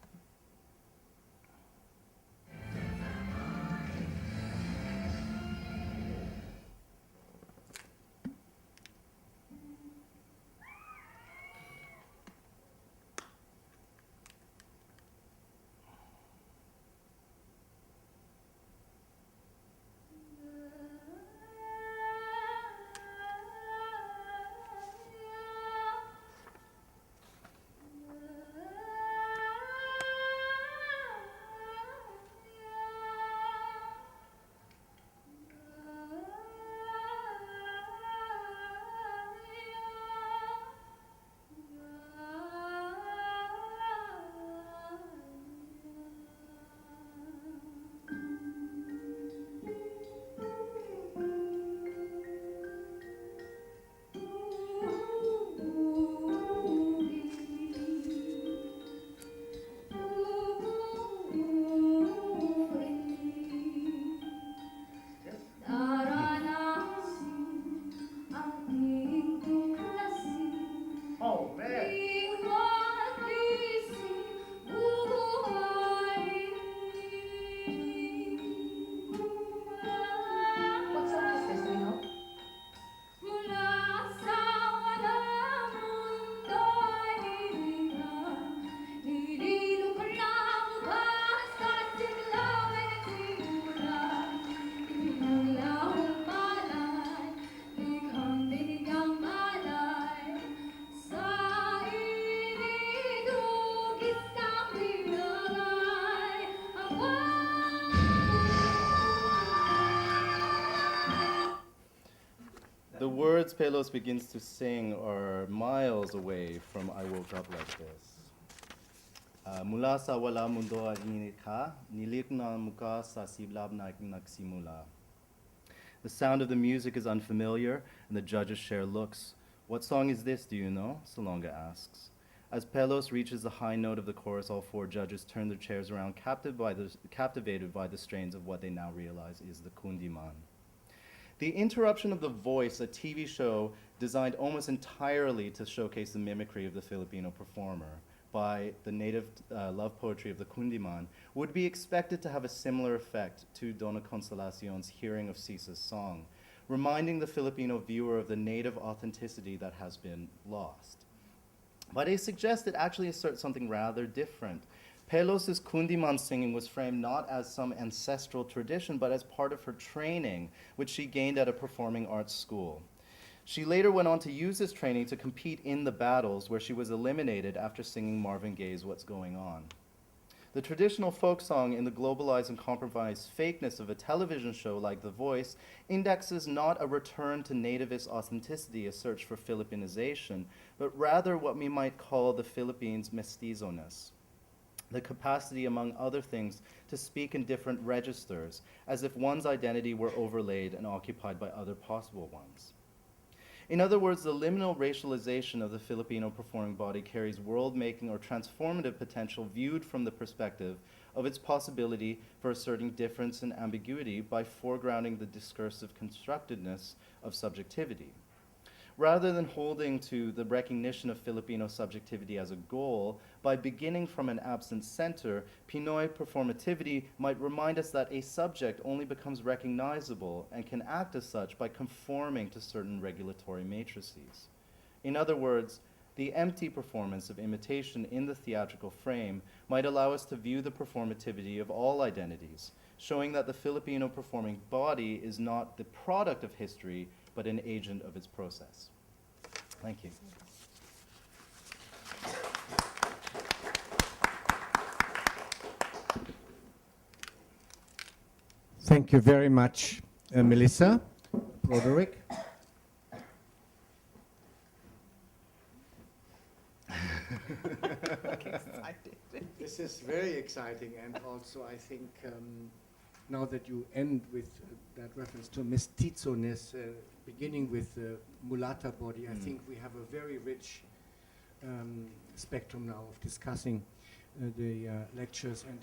The words Pelos begins to sing are miles away from I Woke Up Like This. Mula sa wala mundo ay inikha, nilik na muka sa siblab na nagsimula. The sound of the music is unfamiliar, and the judges share looks. What song is this, do you know? Salonga asks. As Pelos reaches the high note of the chorus, all four judges turn their chairs around, captivated by the strains of what they now realize is the kundiman. The interruption of The Voice, a TV show designed almost entirely to showcase the mimicry of the Filipino performer by the native love poetry of the kundiman, would be expected to have a similar effect to Dona Consolacion's hearing of Sisa's song, reminding the Filipino viewer of the native authenticity that has been lost. But I suggest it actually asserts something rather different. Pelos's Kundiman singing was framed not as some ancestral tradition, but as part of her training, which she gained at a performing arts school. She later went on to use this training to compete in the battles, where she was eliminated after singing Marvin Gaye's What's Going On. The traditional folk song, in the globalized and compromised fakeness of a television show like The Voice, indexes not a return to nativist authenticity, a search for Filipinization, but rather what we might call the Philippines' mestizo-ness, the capacity, among other things, to speak in different registers, as if one's identity were overlaid and occupied by other possible ones. In other words, the liminal racialization of the Filipino performing body carries world-making or transformative potential viewed from the perspective of its possibility for asserting difference and ambiguity by foregrounding the discursive constructedness of subjectivity. Rather than holding to the recognition of Filipino subjectivity as a goal, by beginning from an absent center, Pinoy performativity might remind us that a subject only becomes recognizable and can act as such by conforming to certain regulatory matrices. In other words, the empty performance of imitation in the theatrical frame might allow us to view the performativity of all identities, showing that the Filipino performing body is not the product of history, but an agent of its process. Thank you. Thank you very much, Melissa. Broderick. This is very exciting, and also I think now that you end with that reference to mestizo-ness, beginning with the mulata body, I think we have a very rich spectrum now of discussing the lectures, and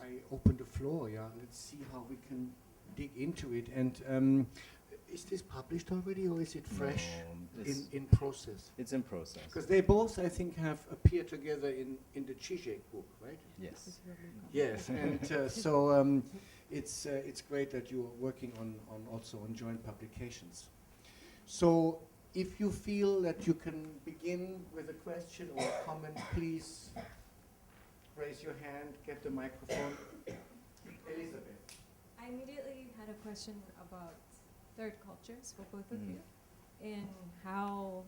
I open the floor. Yeah, let's see how we can dig into it. And is this published already, or is it fresh? No, in process? It's in process. Because they both, I think, have appeared together in the Zizek book, right? Yes. Yes, and so it's great that you are working on also on joint publications. So if you feel that you can begin with a question or a comment, please raise your hand, get the microphone. Elizabeth. I immediately had a question about third cultures for both of you, in how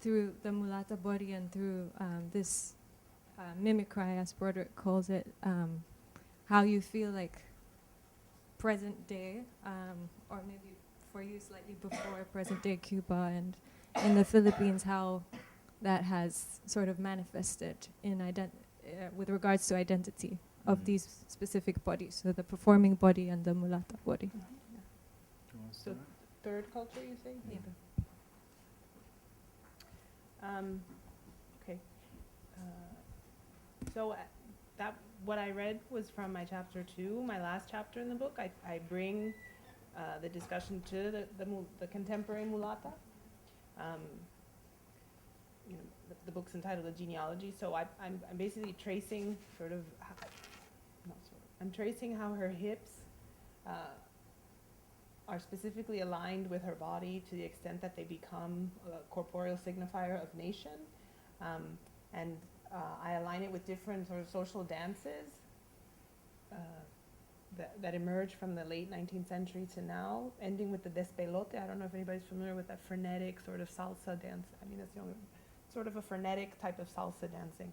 through the mulata body and through this mimicry, as Broderick calls it, how you feel like present day, or maybe for you slightly before present day Cuba and in the Philippines, how that has sort of manifested in with regards to identity of these specific bodies, so the performing body and the mulata body. So third culture, you say? Yeah. Okay. So that what I read was from my chapter 2, my last chapter in the book. I bring the discussion to the contemporary mulata. You know, the book's entitled A Genealogy, so I'm basically tracing sort of, I'm tracing how her hips are specifically aligned with her body to the extent that they become a corporeal signifier of nation. And I align it with different sort of social dances that emerged from the late 19th century to now, ending with the despelote. I don't know if anybody's familiar with that frenetic sort of salsa dance. I mean, that's the only sort of a frenetic type of salsa dancing.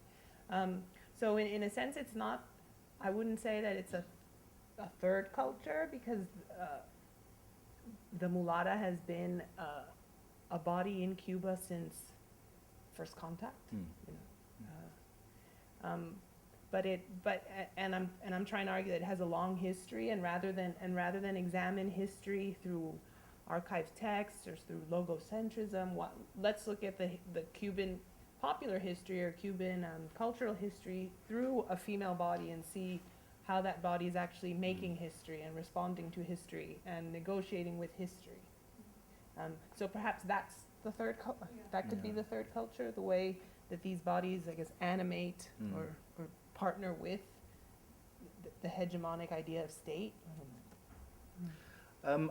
So in a sense, it's not, I wouldn't say that it's a third culture, because the mulata has been a body in Cuba since first contact. You know. I'm trying to argue that it has a long history, and rather than examine history through archived texts or through logocentrism, let's look at the Cuban popular history or Cuban cultural history through a female body and see how that body is actually making history and responding to history and negotiating with history. So perhaps that's the third that could be the third culture, the way that these bodies, I guess, animate or partner with the hegemonic idea of state.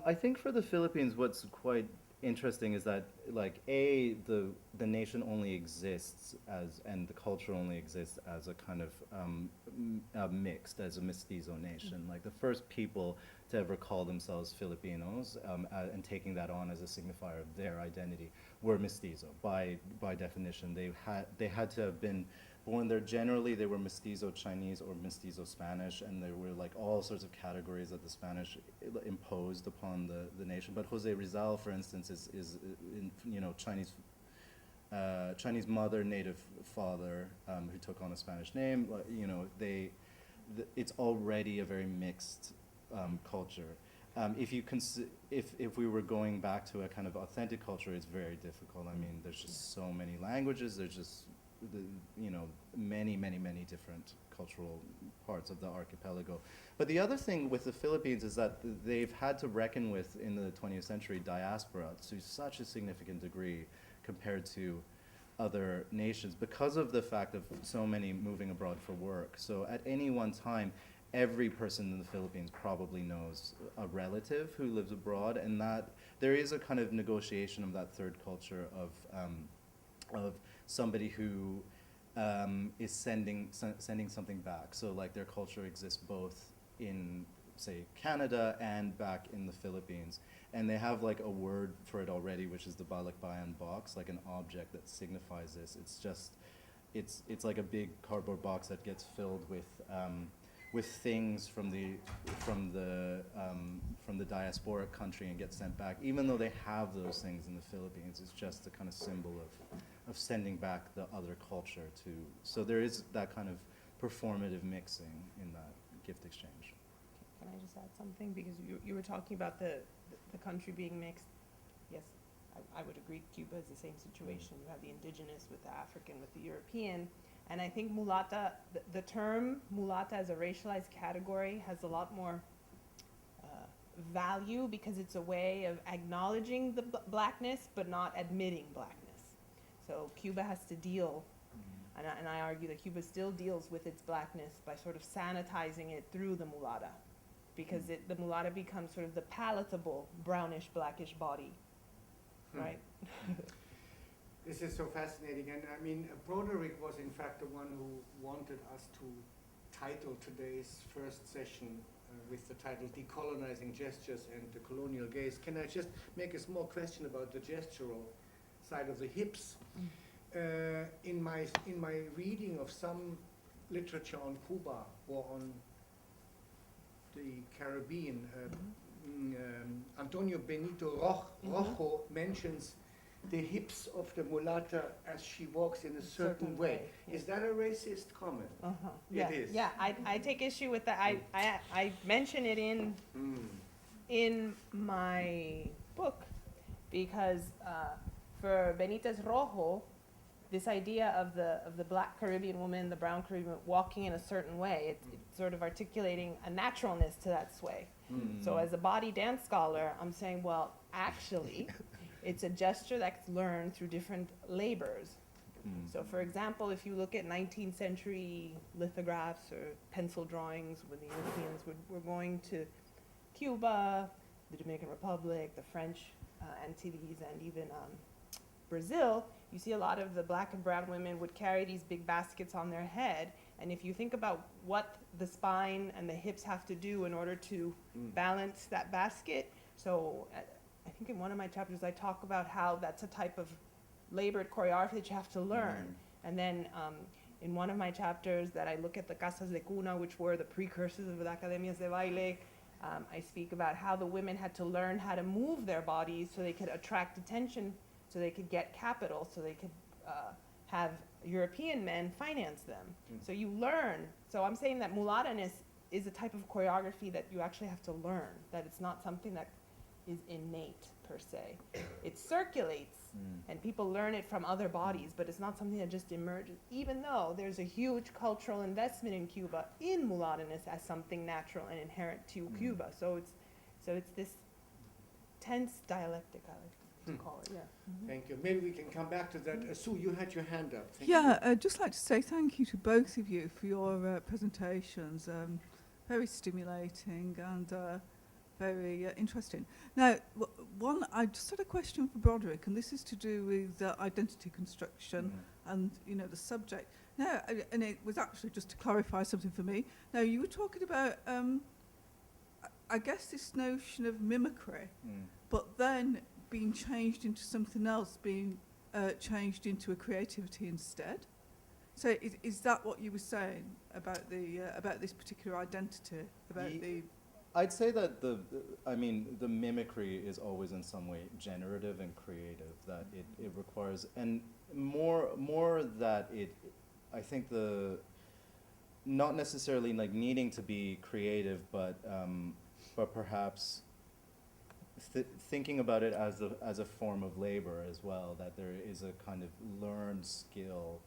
I think for the Philippines, what's quite interesting is that, like, the nation only exists as, and the culture only exists as a kind of mixed, as a mestizo nation. Like, the first people to ever call themselves Filipinos, and taking that on as a signifier of their identity, were mestizo. By definition, they had to have been born there. Generally, they were mestizo Chinese or mestizo Spanish, and there were like all sorts of categories that the Spanish imposed upon the nation. But Jose Rizal, for instance, is you know, Chinese mother, native father, who took on a Spanish name. You know, it's already a very mixed culture. If we were going back to a kind of authentic culture, it's very difficult. I mean, there's just so many languages. There's just you know, many different cultural parts of the archipelago. But the other thing with the Philippines is that they've had to reckon with, in the 20th century, diaspora to such a significant degree compared to other nations, because of the fact of so many moving abroad for work. So at any one time, every person in the Philippines probably knows a relative who lives abroad, and that there is a kind of negotiation of that third culture of somebody who is sending something back. So like, their culture exists both in, say, Canada and back in the Philippines. And they have like a word for it already, which is the balikbayan box, like an object that signifies this. It's just, it's like a big cardboard box that gets filled with things from the diaspora country and gets sent back. Even though they have those things in the Philippines, it's just a kind of symbol of sending back the other culture to. So there is that kind of performative mixing in that gift exchange. Can I just add something? Because you were talking about the country being mixed. Yes, I would agree. Cuba is the same situation. You have the indigenous with the African, with the European. And I think mulata, the term mulata as a racialized category has a lot more value, because it's a way of acknowledging the blackness but not admitting blackness. So Cuba has to deal, and I argue that Cuba still deals with its blackness by sort of sanitizing it through the mulata, because the mulata becomes sort of the palatable brownish blackish body, right? This is so fascinating, and I mean, Broderick was in fact the one who wanted us to title today's first session with the title Decolonizing Gestures and the Colonial Gaze. Can I just make a small question about the gestural side of the hips? In my reading of some literature on Cuba or on the Caribbean, Antonio Benito Rojo mentions the hips of the mulata as she walks in a certain way. Yeah. Is that a racist comment? Yeah, It is. yeah. I take issue with that. I mention it in my book, because for Benitez Rojo, this idea of the black Caribbean woman, the brown Caribbean woman walking in a certain way, it's sort of articulating a naturalness to that sway. So as a body dance scholar, I'm saying, well, actually, it's a gesture that's learned through different labors. So for example, if you look at 19th century lithographs or pencil drawings when the Europeans were going to Cuba, the Dominican Republic, the French Antilles, and even Brazil, you see a lot of the black and brown women would carry these big baskets on their head. And if you think about what the spine and the hips have to do in order to balance that basket, so I think in one of my chapters I talk about how that's a type of labored choreography that you have to learn. And then in one of my chapters that I look at the casas de cuna, which were the precursors of the academias de baile, I speak about how the women had to learn how to move their bodies so they could attract attention, so they could get capital, so they could have European men finance them. So you learn. So I'm saying that mulataness is a type of choreography that you actually have to learn, that it's not something that is innate per se. It circulates and people learn it from other bodies, but it's not something that just emerges, even though there's a huge cultural investment in Cuba in mulataness as something natural and inherent to Cuba. So it's this tense dialectic, I like to call it, yeah. Thank you. Maybe we can come back to that. Sue, you had your hand up. Thank you. I'd just like to say thank you to both of you for your presentations. Very stimulating, and Very interesting. Now, I just had a question for Broderick, and this is to do with identity construction and, you know, the subject. Now, and it was actually just to clarify something for me. Now, you were talking about, I guess, this notion of mimicry, but then being changed into something else, being changed into a creativity instead. So, is that what you were saying about the about this particular identity, about the? I'd say that the mimicry is always in some way generative and creative, that it requires, and more that I think not necessarily like needing to be creative, but perhaps thinking about it as a form of labor as well, that there is a kind of learned skill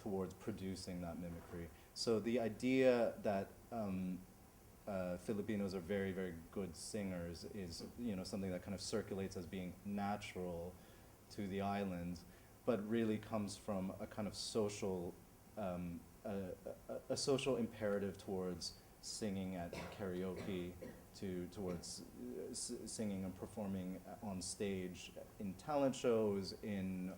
towards producing that mimicry. So the idea that Filipinos are very, very good singers is, you know, something that kind of circulates as being natural to the island, but really comes from a kind of social, a social imperative towards singing at karaoke, towards singing and performing on stage in talent shows, in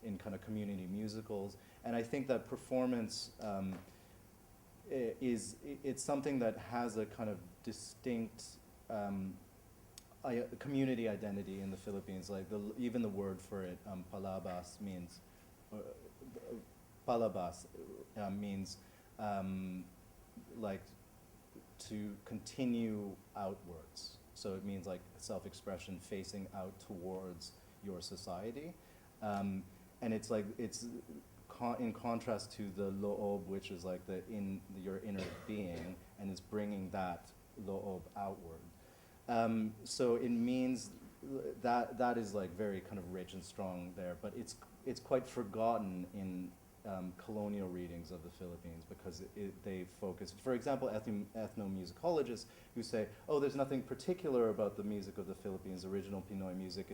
kind of community musicals, and I think that performance. It's something that has a kind of distinct community identity in the Philippines. Like even the word for it, palabas means like to continue outwards. So it means like self-expression facing out towards your society, and it's like in contrast to the loob, which is like your inner being, and is bringing that loob outward. So it means that is like very kind of rich and strong there, but it's quite forgotten in colonial readings of the Philippines, because they focus, for example, ethnomusicologists who say, oh, there's nothing particular about the music of the Philippines. Original Pinoy music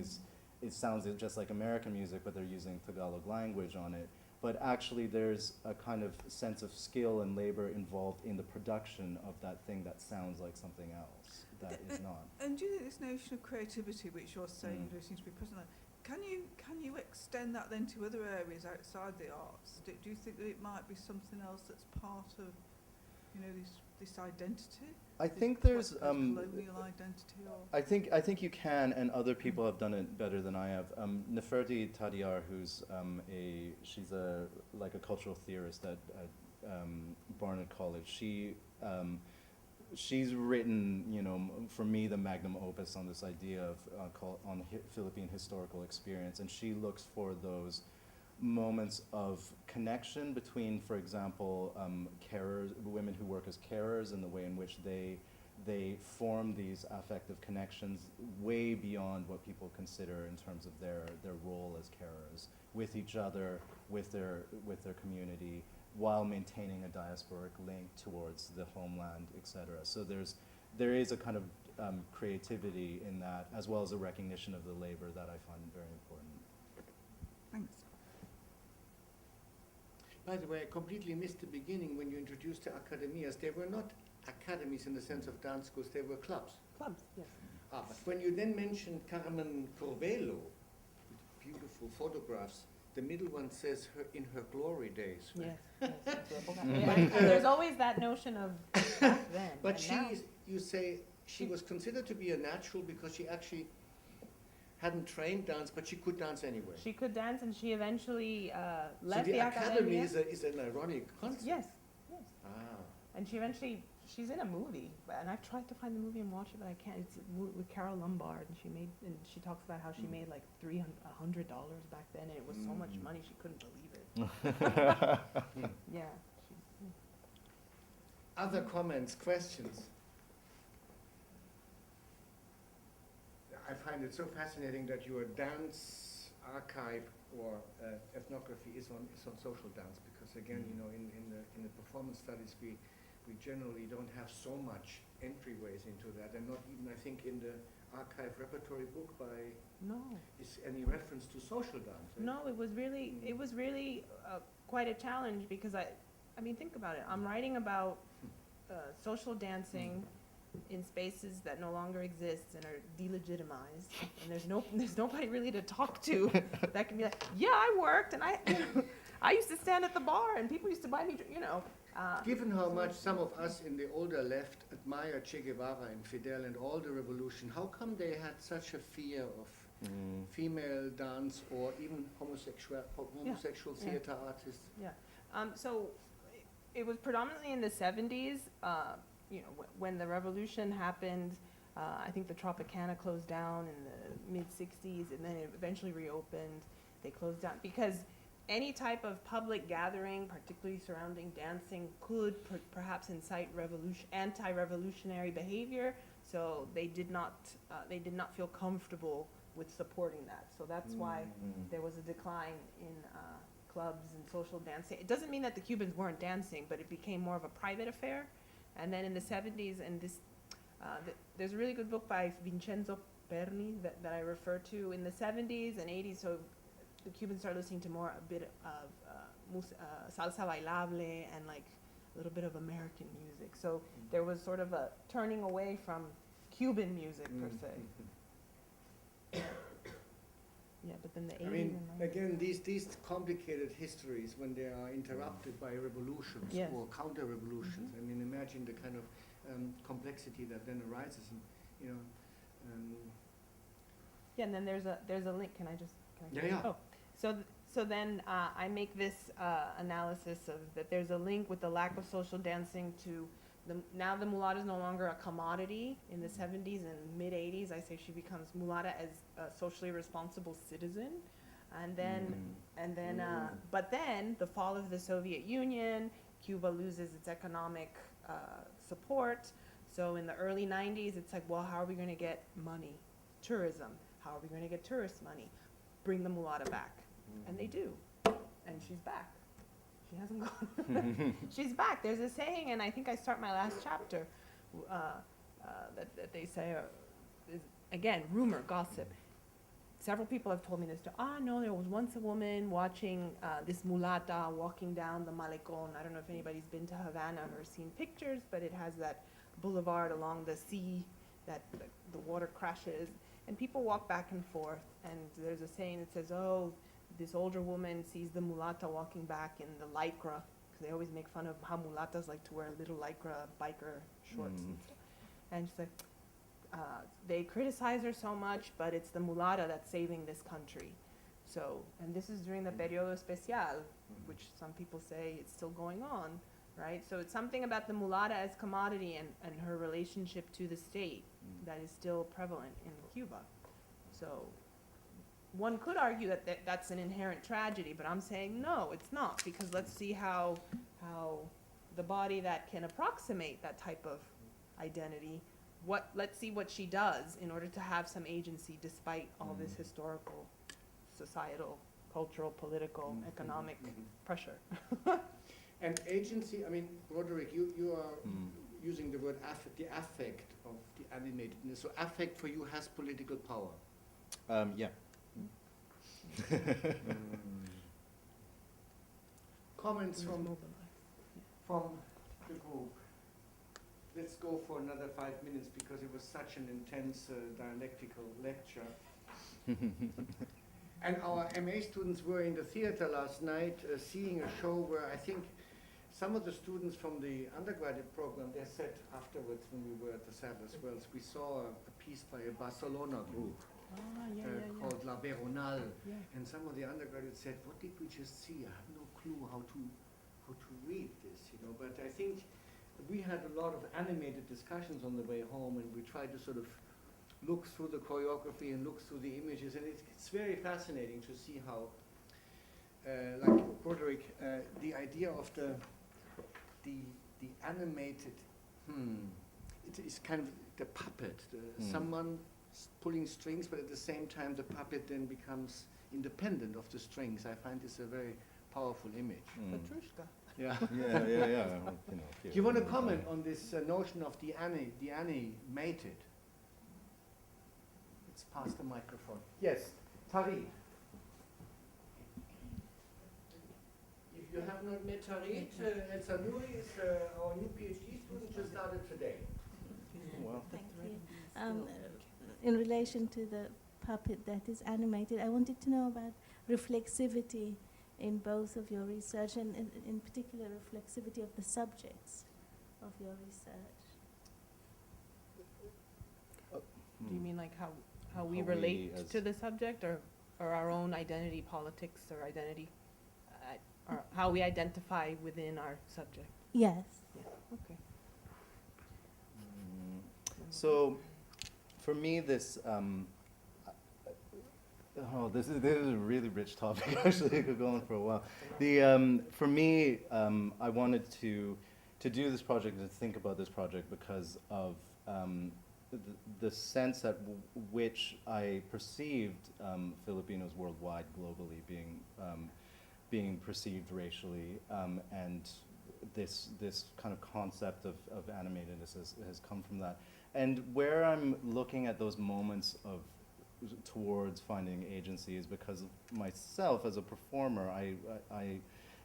it sounds just like American music, but they're using Tagalog language on it. But actually there's a kind of sense of skill and labor involved in the production of that thing that sounds like something else that is not. And do you think this notion of creativity, which you're saying seems to be present, can you extend that then to other areas outside the arts? Do you think that it might be something else that's part of, you know, this identity? I think there's colonial identity, or I think you can, and other people have done it better than I have. Neferti Tadiar, who's she's a cultural theorist at Barnard College. She's written, you know, for me, the magnum opus on this idea of Philippine historical experience, and she looks for those moments of connection between, for example, carers, women who work as carers, and the way in which they form these affective connections way beyond what people consider in terms of their role as carers, with each other, with their community, while maintaining a diasporic link towards the homeland, etc. So there is a kind of creativity in that, as well as a recognition of the labor that I find very important. thanks. By the way, I completely missed the beginning when you introduced the academias. They were not academies in the sense of dance schools, they were clubs. Clubs, yes. But when you then mentioned Carmen Corvelo, with beautiful photographs, the middle one says in her glory days. Right? Yes. And there's always that notion of back then. But and you say she was considered to be a natural because she actually hadn't trained dance, but she could dance anyway. she could dance, and she eventually left So the academy academia. is an ironic concept. Yes. Ah. And she's in a movie, and I've tried to find the movie and watch it, but I can't. It's with Carol Lombard, and she talks about how she made like $100 back then, and it was so much money she couldn't believe it. Yeah. Other comments, questions? I find it so fascinating that your dance archive or ethnography is on social dance, because again, you know, in the performance studies, we generally don't have so much entryways into that, and not even, I think, in the archive repertory book is any reference to social dance. Right? No, it was really quite a challenge, because I mean, think about it. I'm writing about social dancing in spaces that no longer exist and are delegitimized, and there's nobody really to talk to that can be like, yeah, I worked, and I used to stand at the bar, and people used to buy me, Given how much some of us in the older left admire Che Guevara and Fidel and all the revolution, how come they had such a fear of female dance or even homosexual theater artists? Yeah. So it was predominantly in the 70s, when the revolution happened. I think the Tropicana closed down in the mid-60s, and then it eventually reopened. They closed down because any type of public gathering, particularly surrounding dancing, could perhaps incite anti-revolutionary behavior. So they did not feel comfortable with supporting that. So that's why there was a decline in clubs and social dancing. It doesn't mean that the Cubans weren't dancing, but it became more of a private affair. And then in the 70s, and there's a really good book by Vincenzo Perni that I refer to in the 70s and 80s. So the Cubans started listening to a bit of salsa bailable and like a little bit of American music. So there was sort of a turning away from Cuban music per se. Yeah, but then the 80s I mean, and 90s. again, these complicated histories, when they are interrupted by revolutions Yes. or counter-revolutions, I mean, imagine the kind of complexity that then arises, and Yeah, and then there's a link. Can I Yeah. Oh, so then I make this analysis of that there's a link with the lack of social dancing to now the mulatta is no longer a commodity. In the 70s and mid 80s, I say she becomes mulatta as a socially responsible citizen, and then but then the fall of the Soviet Union, Cuba loses its economic support. So in the early 90s, it's like, well, how are we going to get money? Tourism. How are we going to get tourist money? Bring the mulatta back. And they do. And she's back. She hasn't gone. She's back. There's a saying, and I think I start my last chapter, that they say, is, again, rumor, gossip. Several people have told me this, no, there was once a woman watching this mulatta walking down the Malecon. I don't know if anybody's been to Havana or seen pictures, but it has that boulevard along the sea that the water crashes. And people walk back and forth, and there's a saying that says, oh, this older woman sees the mulatta walking back in the lycra, because they always make fun of how mulattas like to wear little lycra biker shorts and stuff. And she's like, they criticize her so much, but it's the mulatta that's saving this country. So, and this is during the Periodo Especial, which some people say it's still going on, right? So it's something about the mulatta as commodity and her relationship to the state that is still prevalent in Cuba. So one could argue that that's an inherent tragedy, but I'm saying no, it's not, because let's see how the body that can approximate that type of identity, let's see what she does in order to have some agency despite all this historical, societal, cultural, political, economic pressure. And agency, I mean, Broderick, you are using the word the affect of the animatedness. So affect for you has political power. Yeah. Comments from the group. Let's go for another 5 minutes because it was such an intense dialectical lecture. And our MA students were in the theater last night seeing a show where I think some of the students from the undergraduate program, they said afterwards when we were at the Sadler's Wells, we saw a piece by a Barcelona group called La Brunel. Yeah. And some of the undergraduates said, what did we just see? I have no clue how to read this, But I think we had a lot of animated discussions on the way home, and we tried to sort of look through the choreography and look through the images, and it's very fascinating to see how, like Broderick, the idea of the animated, it is kind of the puppet, someone pulling strings, but at the same time the puppet then becomes independent of the strings. I find this a very powerful image. Petrushka. Yeah. Yeah. Do you want to comment on this notion of the animated? Let's pass the microphone. Yes, Tariq. If you have not met Tariq, El Sanouri is our new PhD student, just started today. Wow. In relation to the puppet that is animated, I wanted to know about reflexivity in both of your research, and in particular reflexivity of the subjects of your research. Do you mean like how we How we relate as- to the subject, or our own identity politics, or identity, or how we identify within our subject? Yes. Okay. So, for me, this this is a really rich topic. Actually, it could go on for a while. For me, I wanted to do this project and to think about this project because of the sense at which I perceived Filipinos worldwide, globally, being perceived racially, and this kind of concept of animatedness has come from that. And where I'm looking at those moments of towards finding agency is because of myself as a performer.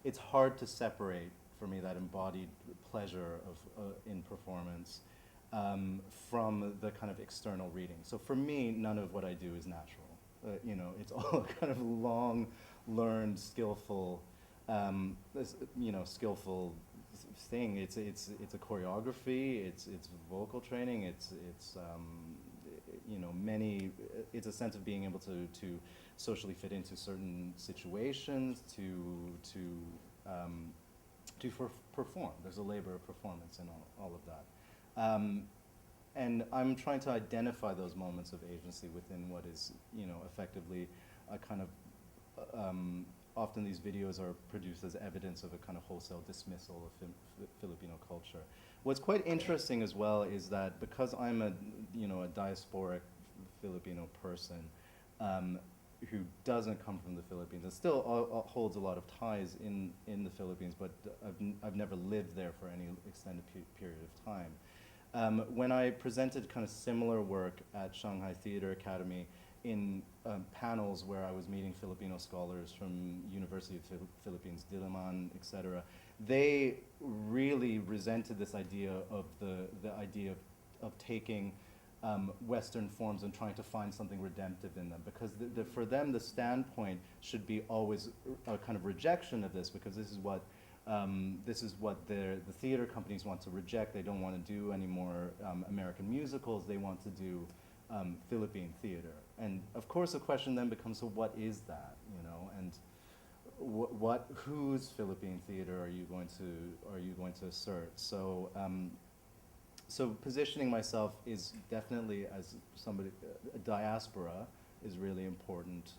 It's hard to separate for me that embodied pleasure of in performance from the kind of external reading. So for me, none of what I do is natural. You know, it's all kind of long, learned, skillful, skillful thing. It's a choreography. It's vocal training. It's it's a sense of being able to socially fit into certain situations, to perform. There's a labor of performance in all of that. And I'm trying to identify those moments of agency within what is, effectively a kind of, often these videos are produced as evidence of a kind of wholesale dismissal of Filipino culture. What's quite interesting as well is that because I'm a diasporic Filipino person who doesn't come from the Philippines, and still holds a lot of ties in the Philippines, but I've never lived there for any extended period of time. When I presented kind of similar work at Shanghai Theater Academy in panels where I was meeting Filipino scholars from University of Philippines, Diliman, etc., they really resented this idea of the idea of taking Western forms and trying to find something redemptive in them, because for them the standpoint should be always a kind of rejection of this, because this is what the theater companies want to reject. They don't want to do any more American musicals. They want to do Philippine theater. And of course the question then becomes, so what is that, and whose Philippine theater are you going to assert? So so positioning myself is definitely as somebody, a diaspora is really important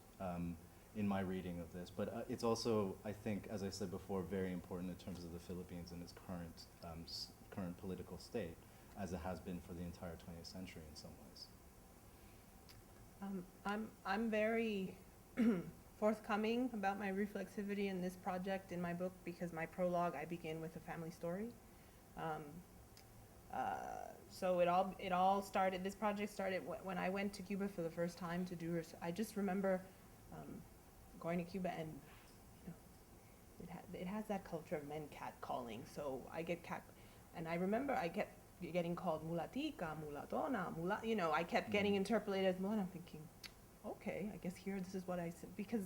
in my reading of this, but it's also, I think, as I said before, very important in terms of the Philippines and its current political state, as it has been for the entire 20th century in some ways. I'm very forthcoming about my reflexivity in this project in my book, because my prologue, I begin with a family story. So it all started, this project started when I went to Cuba for the first time to do research. I just remember going to Cuba, and it has that culture of men catcalling. So I get and I remember I kept getting called mulatica, mulatona, I kept getting interpolated as mulatona. I'm thinking, okay, I guess here this is what I said, because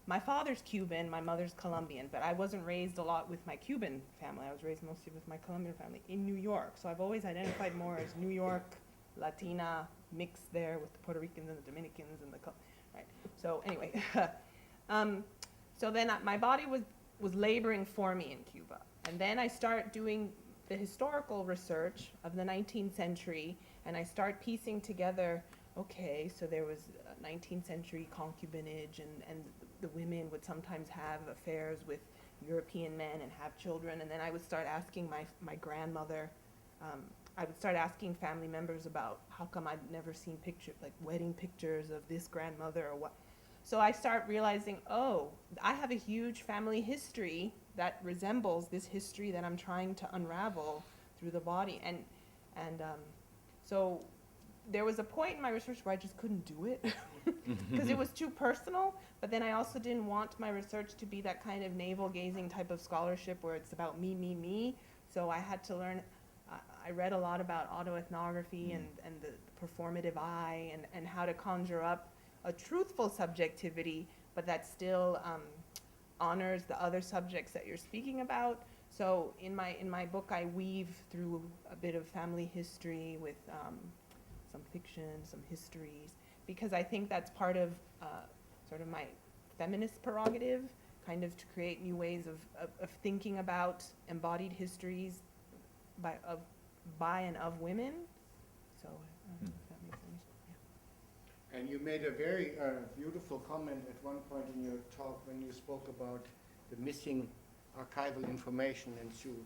my father's Cuban, my mother's Colombian, but I wasn't raised a lot with my Cuban family. I was raised mostly with my Colombian family in New York. So I've always identified more as New York, Latina, mixed there with the Puerto Ricans and the Dominicans and right. So anyway, so then my body was laboring for me in Cuba. And then I start doing the historical research of the 19th century, and I start piecing together, okay, so there was 19th century concubinage, and the women would sometimes have affairs with European men and have children. And then I would start asking my grandmother, I would start asking family members about how come I'd never seen wedding pictures of this grandmother or what. So I start realizing, oh, I have a huge family history that resembles this history that I'm trying to unravel through the body. And so there was a point in my research where I just couldn't do it because it was too personal. But then I also didn't want my research to be that kind of navel-gazing type of scholarship where it's about me, me, me. So I had to learn I read a lot about autoethnography and the performative eye and how to conjure up a truthful subjectivity, but that still honors the other subjects that you're speaking about. So in my book, I weave through a bit of family history with some fiction, some histories, because I think that's part of sort of my feminist prerogative, kind of to create new ways of thinking about embodied histories by and of women. So if that makes sense. Yeah. And you made a very beautiful comment at one point in your talk when you spoke about the missing archival information, and you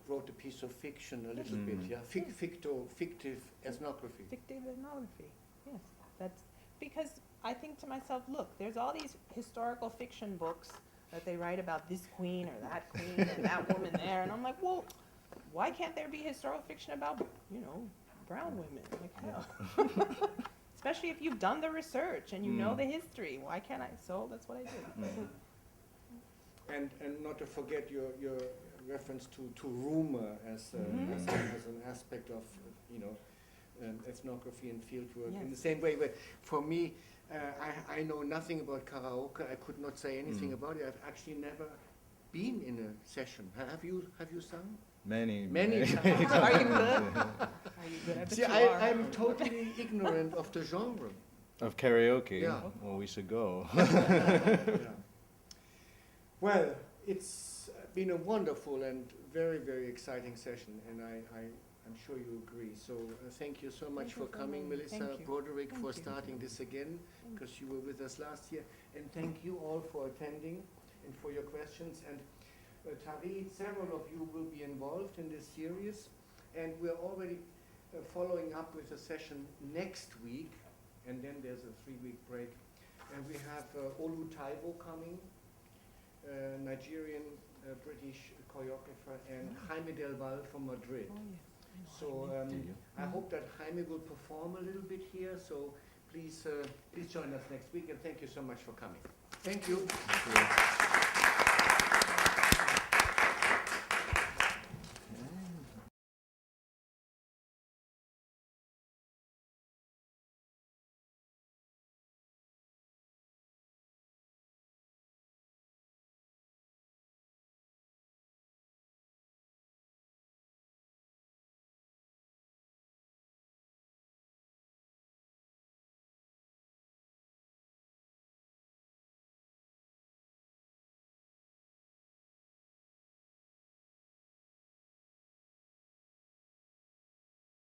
wrote a piece of fiction a little bit, yeah? Fictive ethnography. Fictive ethnography, yes. That's because I think to myself, look, there's all these historical fiction books that they write about this queen or that queen and that woman there, and I'm like, well, why can't there be historical fiction about, you know, brown women? Like, hell. Especially if you've done the research and you know the history. Why can't I? So that's what I did. And not to forget your reference to rumor as an aspect of, you know, ethnography and fieldwork. Yes. In the same way, but for me, I know nothing about karaoke. I could not say anything about it. I've actually never been in a session. Have you sung? Many times. Are you good? Are you good? I bet See, you are. I'm totally ignorant of the genre. Of karaoke? Yeah. Well, we should go. Yeah. Well, it's been a wonderful and very, very exciting session, and I'm sure you agree. So thank you so much Thank you for for coming, having me. Melissa, Thank you. Broderick, Thank for you. starting this again, because you were with us last year. And thank you all for attending and for your questions. And Tari, several of you will be involved in this series, and we're already following up with a session next week, and then there's a 3-week break. And we have Olu Taiwo coming, Nigerian British choreographer, and Jaime Del Val from Madrid. Oh, yeah. So I hope that Jaime will perform a little bit here. So please join us next week, and thank you so much for coming. Thank you. Thank you.